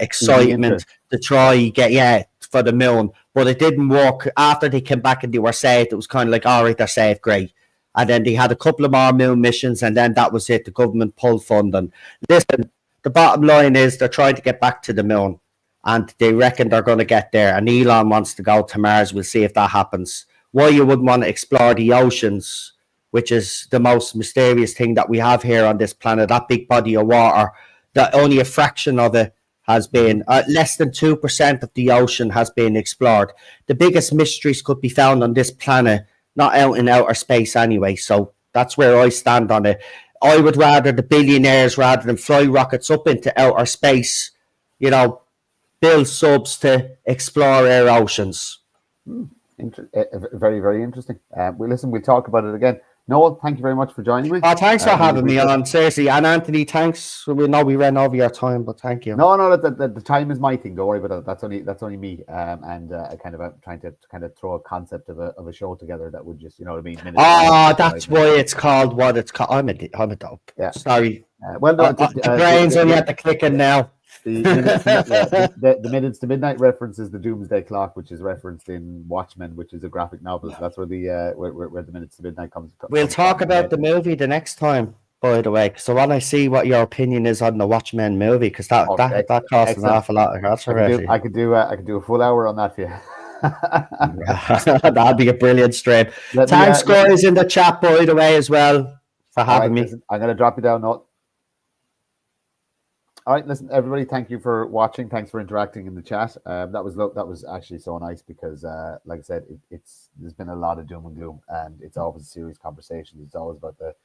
excitement to try get for the moon. But it didn't work. After they came back and they were saved, it was kind of like, all right, they're saved, great. And then they had a couple of more moon missions, and then that was it. The government pulled funding. Listen, the bottom line is they're trying to get back to the moon, and they reckon they're going to get there. And Elon wants to go to Mars. We'll see if that happens. Why you wouldn't want to explore the oceans, which is the most mysterious thing that we have here on this planet, that big body of water, that only a fraction of it has been, less than 2% of the ocean has been explored. The biggest mysteries could be found on this planet, not out in outer space anyway. So that's where I stand on it. I would rather the billionaires, rather than fly rockets up into outer space, build subs to explore our oceans. Very, very interesting. We'll talk about it again. Noel, thank you very much for joining me. Thanks for having me on, seriously. And Anthony, thanks. We know we ran over your time, but thank you. No, the time is my thing. Don't worry about that. That's only me. And I kind of trying to throw a concept of a show together that would just, you know what I mean. That's why it's called what it's called. I'm a dope. Yeah. Sorry. The brains only at the clicking now. The minutes to midnight reference is the Doomsday Clock, which is referenced in Watchmen, which is a graphic novel. So that's where the minutes to midnight comes. We'll talk about the movie the next time, by the way. So when I see what your opinion is on the Watchmen movie, because that costs an awful lot of controversy. I could do a full hour on that for you. That'd be a brilliant stream. Thanks, guys, in the chat, by the way, as well, for having me. Listen, I'm going to drop you down. All right, listen, everybody. Thank you for watching. Thanks for interacting in the chat. That was actually so nice because, like I said, there's been a lot of doom and gloom, and it's always a serious conversation. It's always about the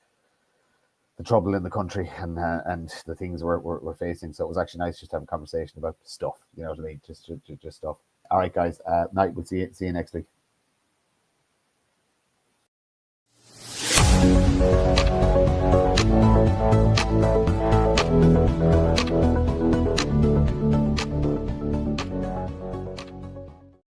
trouble in the country and the things we're facing. So it was actually nice just to have a conversation about stuff. You know what I mean? Just stuff. All right, guys. Night. We'll see you next week.